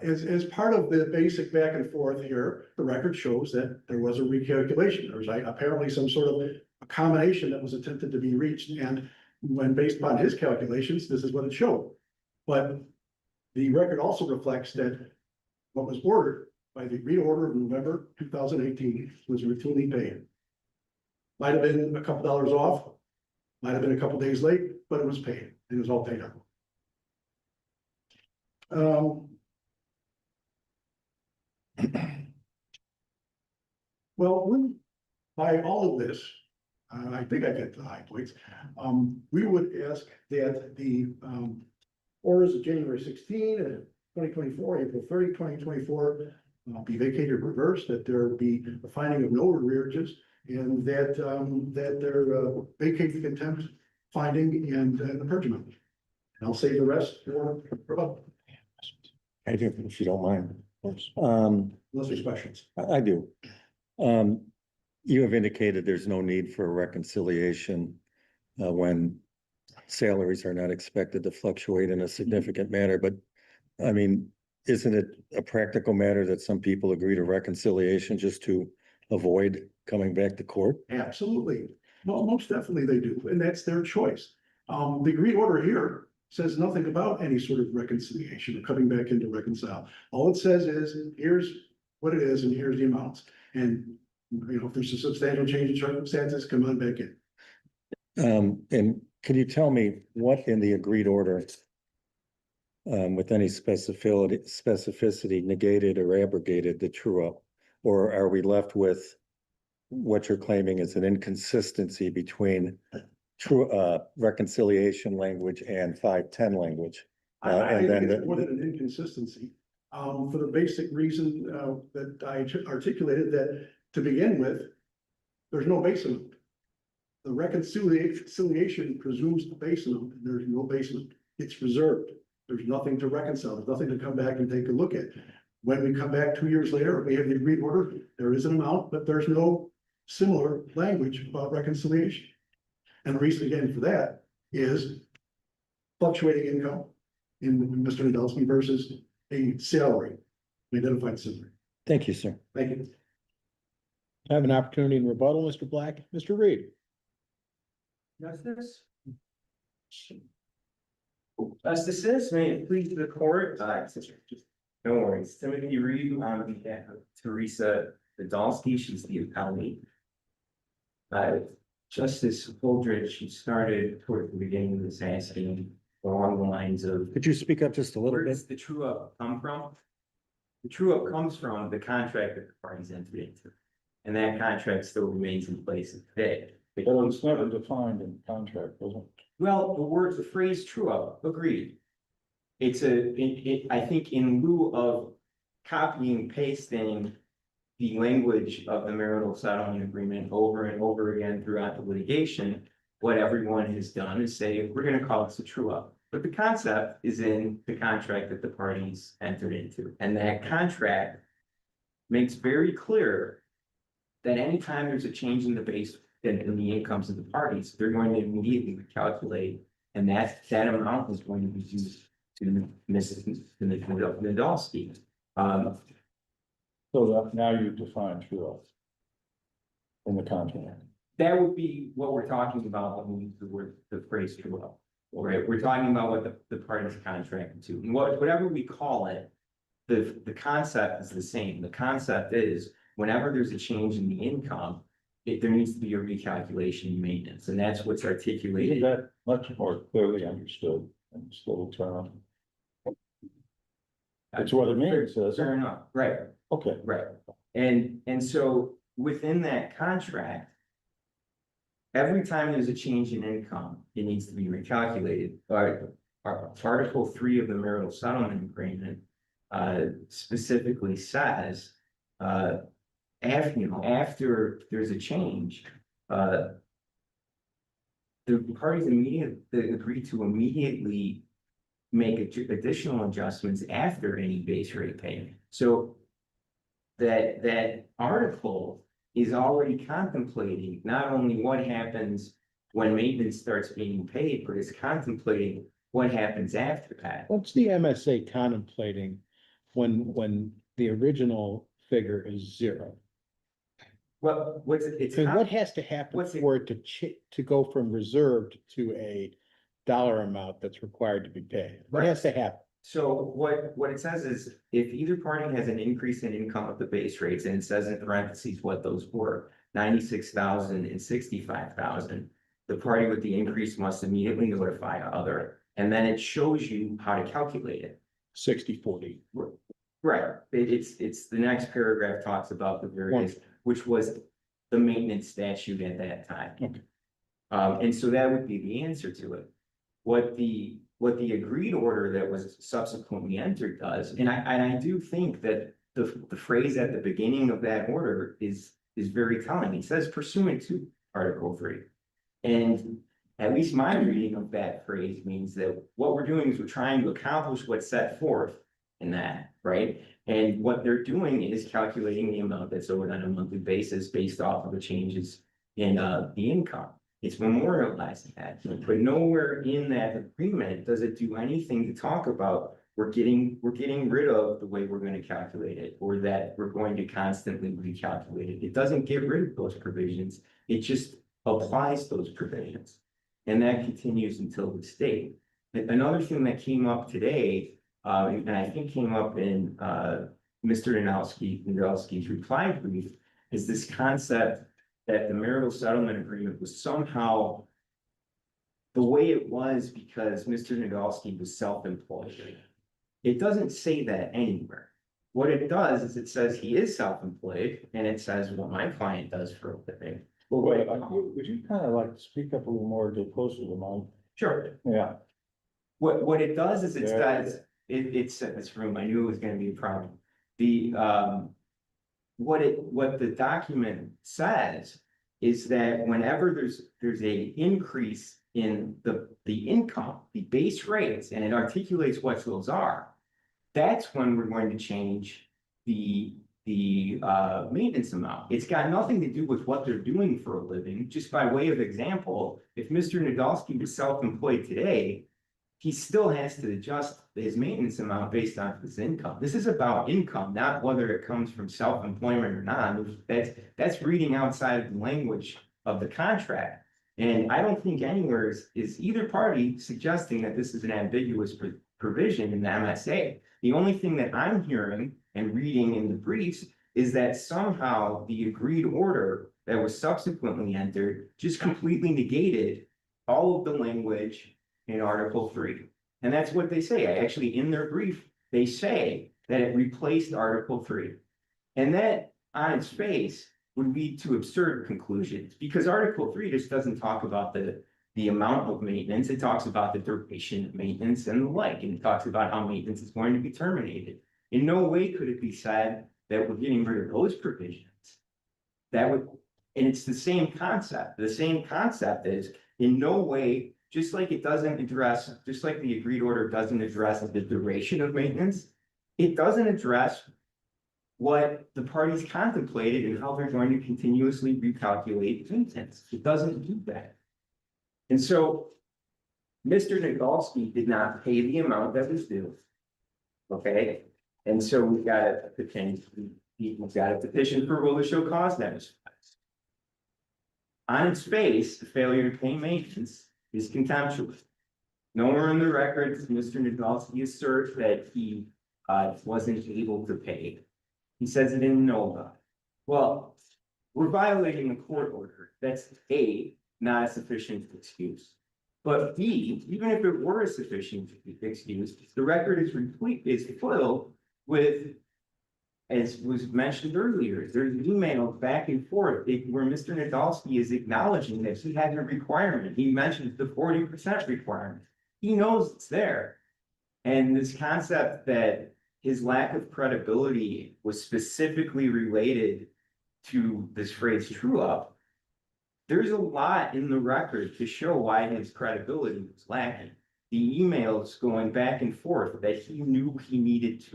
As part of the basic back and forth here, the record shows that there was a recalculation. There was apparently some sort of a combination that was attempted to be reached, and when based upon his calculations, this is what it showed. But the record also reflects that what was ordered by the agreed order of November 2018 was routinely paid. Might have been a couple dollars off, might have been a couple days late, but it was paid. It was all paid up. Well, by all of this, I think I get the high points. We would ask that the orders of January 16 and 2024, April 30, 2024, be vacated or reversed, that there be a finding of no arrearages, and that there vacate the contempt finding and the purgement. And I'll save the rest for I do, if you don't mind. unless there's questions. I do. You have indicated there's no need for reconciliation when salaries are not expected to fluctuate in a significant manner, but I mean, isn't it a practical matter that some people agree to reconciliation just to avoid coming back to court? Absolutely. Well, most definitely they do, and that's their choice. The agreed order here says nothing about any sort of reconciliation or coming back into reconcile. All it says is, here's what it is and here's the amounts. And, you know, if there's a substantial change in circumstances, come on back in. And can you tell me what in the agreed order with any specificity negated or abrogated the true up? Or are we left with what you're claiming is an inconsistency between true reconciliation language and 510 language? I And then think it's more than an inconsistency, for the basic reason that I articulated, that to begin with, there's no base amount. The reconciliation presumes the base amount, and there's no base amount. It's reserved. There's nothing to reconcile. There's nothing to come back and take a look at. When we come back 2 years later, we have the agreed order, there is an amount, but there's no similar language about reconciliation. And the reason again for that is fluctuating income in Mr. Nadolski versus a salary, an identified salary. thank you, sir. Thank you. I have an opportunity in rebuttal, Mr. Black. Mr. Reed. Justice? Justices, may it please the court, no worries, Timothy Reed on behalf of Teresa Nadolski, she's the appellate. Justice Holdridge, she started toward the beginning of this asking along the lines of, Could you speak up just a little where bit? does the true up come from? The true up comes from the contract that the parties entered into, and that contract still remains in place today. But it's never defined in the contract, was it? Well, the phrase true up, agreed. It's I think in lieu of copying, pasting the language of the marital settlement agreement over and over again throughout the litigation, what everyone has done is say, we're gonna call this a true up. But the concept is in the contract that the parties entered into. And that contract makes very clear that anytime there's a change in the base in the incomes of the parties, they're going to immediately calculate, and that amount is going to be used to Mrs. Nadolski. So that now you define true up in the contract. That would be what we're talking about when we use the phrase true up. Right, we're talking about what the parties contracted to, and whatever we call it, the concept is the same. The concept is whenever there's a change in the income, there needs to be a recalculation and maintenance, and that's what's articulated. That much more clearly understood in this little term. That's what it means, isn't it? Fair enough, right, Okay. right. And so within that contract, every time there's a change in income, it needs to be recalculated. Article 3 of the marital settlement agreement specifically says, after there's a change, the parties immediately agree to immediately make additional adjustments after any base rate payment. So that article is already contemplating not only what happens when maintenance starts being paid, but it's contemplating what happens after that. What's the MSA contemplating when the original figure is 0? it's. So what has to happen What's it- for it to go from reserved to a dollar amount that's required to be paid? What has to happen? So what it says is if either party has an increase in income of the base rates, and it says in parentheses what those were, 96,000 and 65,000. The party with the increase must immediately notify other, and then it shows you how to calculate it. 60/40. Right, it's the next paragraph talks about the various, which was the maintenance statute at that time. Okay. And so that would be the answer to it. What the agreed order that was subsequently entered does, and I do think that the phrase at the beginning of that order is very telling. It says pursuant to Article 3. And at least my reading of that phrase means that what we're doing is we're trying to accomplish what's set forth in that, right? And what they're doing is calculating the amount that's owed on a monthly basis based off of the changes in the income. It's memorializing that, but nowhere in that agreement does it do anything to talk about we're getting rid of the way we're going to calculate it, or that we're going to constantly recalculate it. It doesn't get rid of those provisions. It just applies those provisions. And that continues until this date. Another thing that came up today, and I think came up in Mr. Nadolski's reply brief, is this concept that the marital settlement agreement was somehow the way it was because Mr. Nadolski was self-employed. It doesn't say that anywhere. What it does is it says he is self-employed, and it says what my client does for a living. Well, wait, would you kind of like to speak up a little more, get closer to the mic? Sure. Yeah. What it does is it Yeah. says, it's in this room, I knew it was gonna be a problem. What the document says is that whenever there's a increase in the income, the base rates, and it articulates what those are, that's when we're going to change the maintenance amount. It's got nothing to do with what they're doing for a living. Just by way of example, if Mr. Nadolski was self-employed today, he still has to adjust his maintenance amount based on his income. This is about income, not whether it comes from self-employment or not. That's reading outside of the language of the contract. And I don't think anywhere is either party suggesting that this is an ambiguous provision in the MSA. The only thing that I'm hearing and reading in the briefs is that somehow the agreed order that was subsequently entered just completely negated all of the language in Article 3. And that's what they say. Actually, in their brief, they say that it replaced Article 3. And that on its face would lead to absurd conclusions, because Article 3 just doesn't talk about the amount of maintenance. It talks about the duration of maintenance and the like, and it talks about how maintenance is going to be terminated. In no way could it be said that we're getting rid of those provisions. And it's the same concept. The same concept is in no way, just like it doesn't address, just like the agreed order doesn't address the duration of maintenance, it doesn't address what the parties contemplated and how they're going to continuously recalculate maintenance. It doesn't do that. And so Mr. Nadolski did not pay the amount that was due. Okay, and so we've got a petition for rule to show cause damage. On its face, the failure to pay maintenance is contemptuous. Nowhere in the records does Mr. Nadolski assert that he wasn't able to pay. He says he didn't know about it. Well, we're violating a court order. That's A, not a sufficient excuse. But B, even if it were a sufficient excuse, the record is filled with, as was mentioned earlier, there's emails back and forth where Mr. Nadolski is acknowledging that he had a requirement. He mentions the 40% requirement. He knows it's there. And this concept that his lack of credibility was specifically related to this phrase true up, there's a lot in the record to show why his credibility was lacking. The emails going back and forth that he knew he needed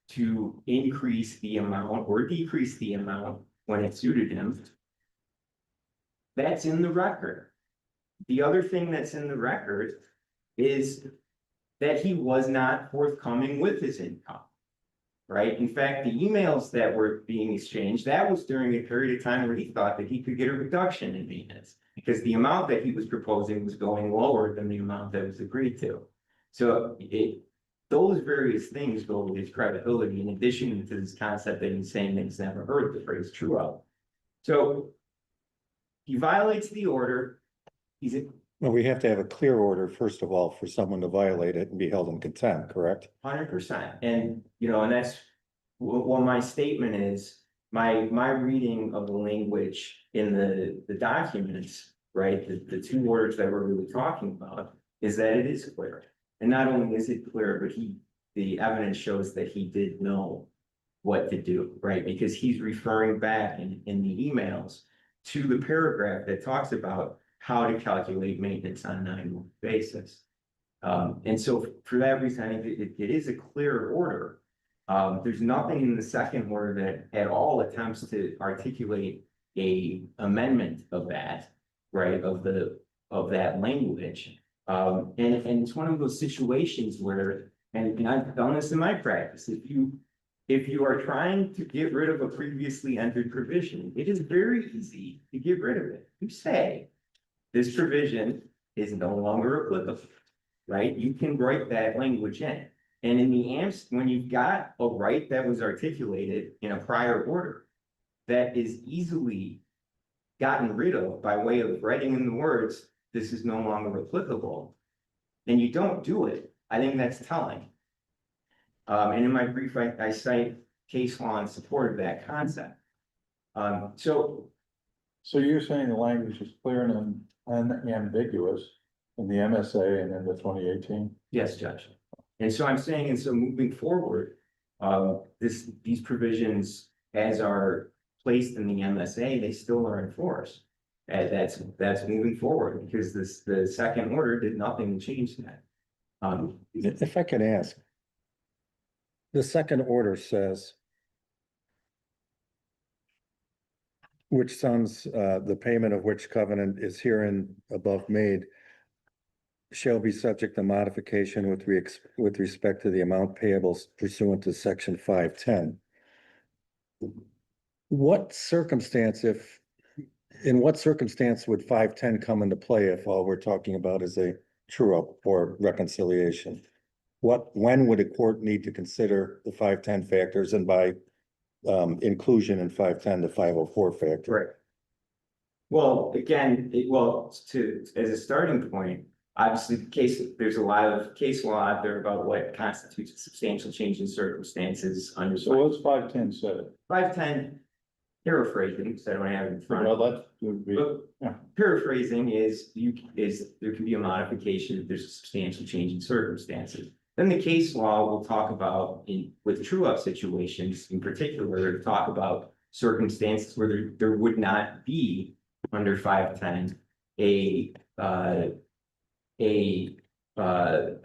to increase the amount or decrease the amount when it suited him. That's in the record. The other thing that's in the record is that he was not forthcoming with his income. right? In fact, the emails that were being exchanged, that was during a period of time where he thought that he could get a reduction in maintenance. Because the amount that he was proposing was going lower than the amount that was agreed to. So those various things go with his credibility, in addition to this concept that he's saying that he's never heard the phrase true up. So he violates the order. Well, we have to have a clear order, first of all, for someone to violate it and be held in contempt, correct? 100%. And, and that's what my statement is, my reading of the language in the documents, right? The two orders that we're really talking about is that it is clear. And not only is it clear, but the evidence shows that he did know what to do, right? Because he's referring back in the emails to the paragraph that talks about how to calculate maintenance on an annual basis. And so for that reason, I think it is a clear order. There's nothing in the second order that at all attempts to articulate a amendment of that, right, of that language. And it's one of those situations where, and I've done this in my practice, if you are trying to get rid of a previously entered provision, it is very easy to get rid of it. You say, this provision is no longer applicable, right? You can write that language in. And in the when you've got a right that was articulated in a prior order, that is easily gotten rid of by way of writing in the words, this is no longer applicable, and you don't do it, I think that's telling. And in my brief, I cite case law in support of that concept. So you're saying the language is clear and unambiguous in the MSA and in the 2018? yes, Judge. And so I'm saying, and so moving forward, these provisions, as are placed in the MSA, they still are enforced. And that's moving forward, because the second order did nothing to change that. If I could ask, the second order says, which sums the payment of which covenant is herein above made shall be subject to modification with respect to the amount payable pursuant to section 510. In what circumstance would 510 come into play if all we're talking about is a true up or reconciliation? When would a court need to consider the 510 factors, and by inclusion in 510 the 504 factor? Right. Well, again, as a starting point, obviously there's a lot of case law out there about what constitutes a substantial change in circumstances under. So what's 510 say? 510, paraphrasing, because I don't have it in front of me. Well, that would be, yeah. Paraphrasing is there can be a modification if there's a substantial change in circumstances. Then the case law will talk about with true up situations in particular, to talk about circumstances where there would not be under 510 a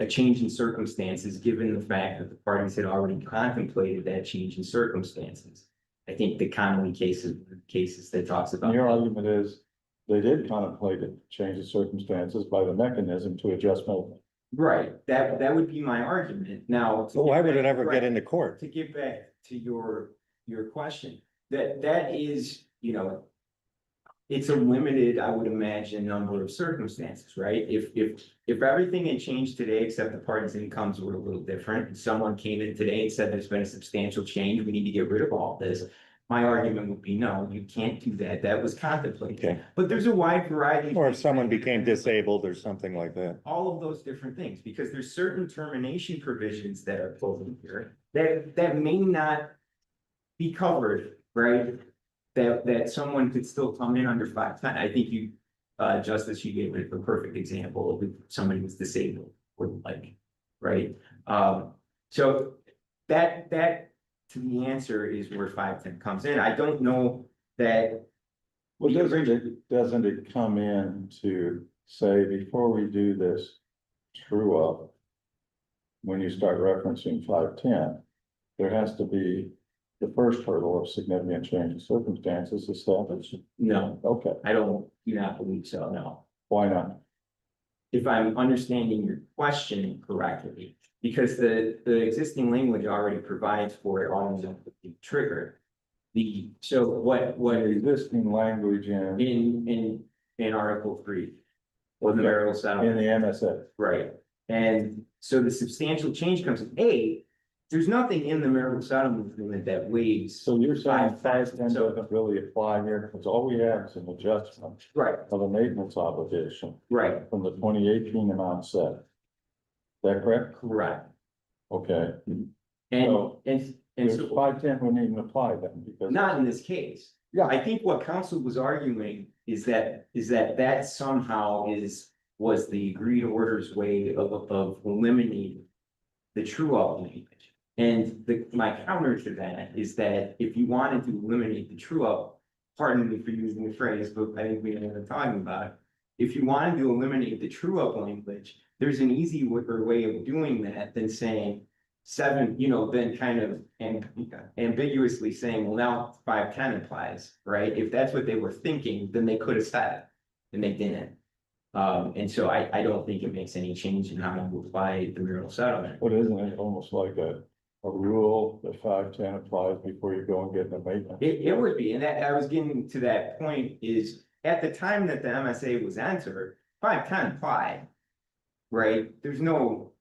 change in circumstances, given the fact that the parties had already contemplated that change in circumstances. I think the commonly cases that talks about. Your argument is they did contemplate a change of circumstances by the mechanism to adjust movement. Right, that would be my argument. Now, Well, why would it ever get into court? to get back to your question, that is, it's a limited, I would imagine, number of circumstances, right? If everything had changed today, except the parties' incomes were a little different, and someone came in today and said there's been a substantial change, we need to get rid of all this. My argument would be, no, you can't do that. That was contemplated. Okay. But there's a wide variety. Or if someone became disabled or something like that. All of those different things, because there's certain termination provisions that are quoted here that may not be covered, right? That someone could still come in under 510. I think you, Justice, you gave it a perfect example of somebody who's disabled or the like, right? So that to the answer is where 510 comes in. I don't know that. Well, doesn't it come in to say, before we do this true up, when you start referencing 510, there has to be the first hurdle of significant change in circumstances established? No, Okay, I do not believe so, no. why not? if I'm understanding your question correctly, because the existing language already provides for it on the trigger. So what The existing language in Article 3. Or the marital in settlement, the MSA. right? And so the substantial change comes in, there's nothing in the marital settlement agreement that waives. So you're saying 510 So- doesn't really apply here, because all we have is an adjustment Right, of a maintenance obligation right, from the 2018 amount set. Is that correct? correct. Okay, And, So, and there's so, 510 wouldn't even apply then, because. not in this case. Yeah. I think what counsel was arguing is that somehow was the agreed orders way of eliminating the true up language. And my counter to that is that if you wanted to eliminate the true up, pardon me for using the phrase, but I think we know what I'm talking about. If you wanted to eliminate the true up language, there's an easy way of doing that than saying seven, then kind of ambiguously saying, well, now 510 applies, right? If that's what they were thinking, then they could have said it, and they didn't. And so I don't think it makes any change in how you apply the marital settlement. But isn't it almost like a rule that 510 applies before you go and get the maintenance? It would be, and that I was getting to that point is at the time that the MSA was entered, 510 applied. Right? There's no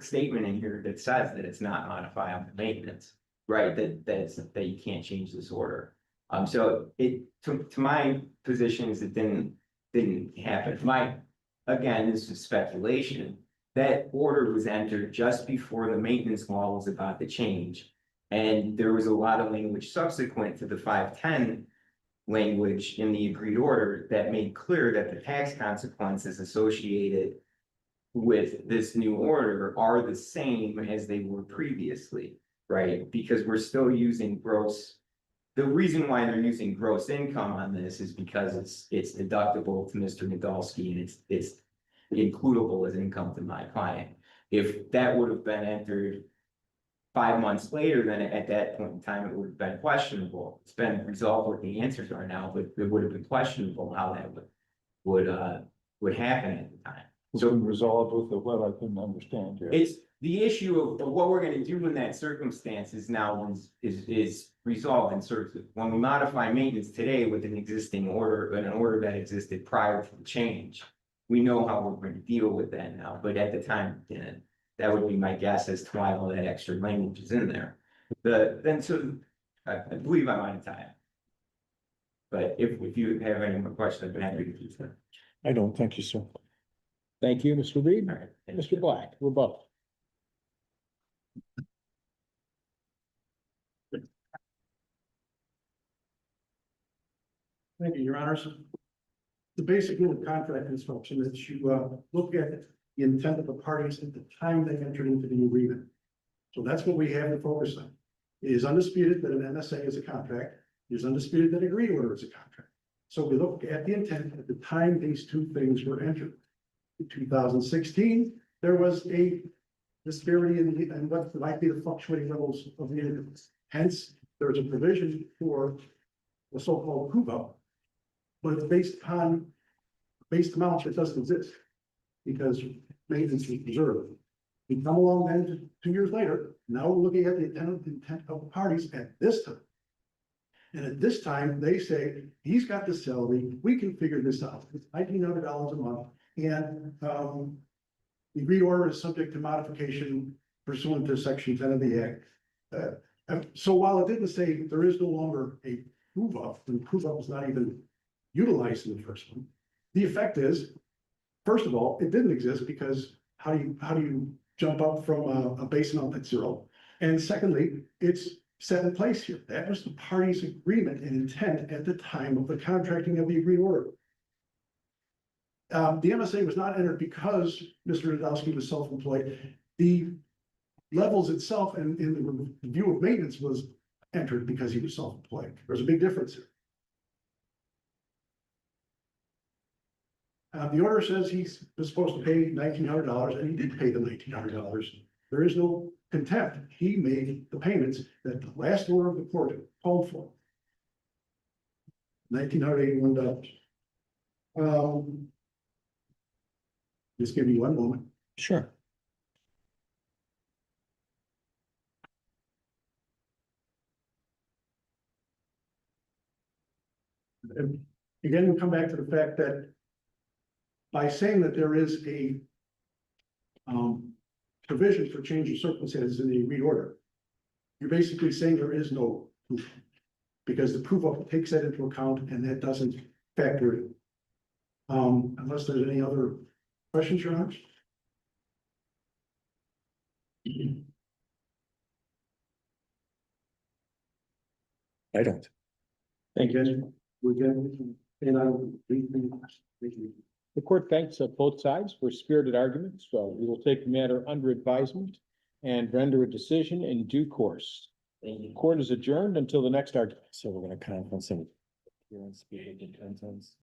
statement in here that says that it's not modifiable maintenance, right? That you can't change this order. So to my positions, it didn't happen. Again, this is speculation. That order was entered just before the maintenance law was about to change. And there was a lot of language subsequent to the 510 language in the agreed order that made clear that the tax consequences associated with this new order are the same as they were previously, right? Because we're still using gross. The reason why they're using gross income on this is because it's deductible to Mr. Nadolski and it's includable as income to my client. If that would have been entered 5 months later, then at that point in time, it would have been questionable. It's been resolved what the answers are now, but it would have been questionable how that would happen at the time. So resolved with the, well, I couldn't understand here. It's the issue of what we're gonna do in that circumstance is now is resolved in sort of when we modify maintenance today with an existing order, an order that existed prior to the change. We know how we're going to deal with that now, but at the time, that would be my guess as to why all that extra language is in there. I believe I'm out of time. But if you have any more questions, I'd be happy to do that. I don't think you, sir. Thank you, Mr. Reed. All right. Mr. Black, rebuttal. Thank you, your honors. The basic rule of contract construction is you look at the intent of the parties at the time they entered into the agreement. So that's what we have to focus on. It is undisputed that an MSA is a contract. It is undisputed that an agreed order is a contract. So we look at the intent at the time these two things were entered. In 2016, there was a disparity in what might be the fluctuating levels of the incomes. Hence, there is a provision for the so-called CUBA, but it's based upon base amount that doesn't exist because maintenance is reserved. We come along then 2 years later, now we're looking at the intent of the parties at this time. And at this time, they say, he's got the salary, we can figure this out, it's $1,900 a month. And the agreed order is subject to modification pursuant to section 10 of the act. So while it didn't say there is no longer a prove-up, and prove-up was not even utilized in the first one, the effect is, first of all, it didn't exist because how do you jump up from a base amount at zero? And secondly, it's set in place here. That was the party's agreement and intent at the time of the contracting of the agreed order. The MSA was not entered because Mr. Nadolski was self-employed. The levels itself and in the review of maintenance was entered because he was self-employed. There's a big difference here. The order says he was supposed to pay $1,900 and he did pay the $1,900. There is no contempt. He made the payments that the last order of the court called for. $1,981. Just give me one moment. Sure. And again, we come back to the fact that by saying that there is a provision for change of circumstances in the reorder, you're basically saying there is no proof, because the proof of takes that into account and that doesn't factor in. Unless there's any other questions, Your Honor? I don't. Thank you. Again, we can, and I will. Thank you. The court thanks both sides for spirited arguments, so we will take the matter under advisement and render a decision in due course. The court is adjourned until the next argument. So we're gonna conference and. Here on speed of the contents.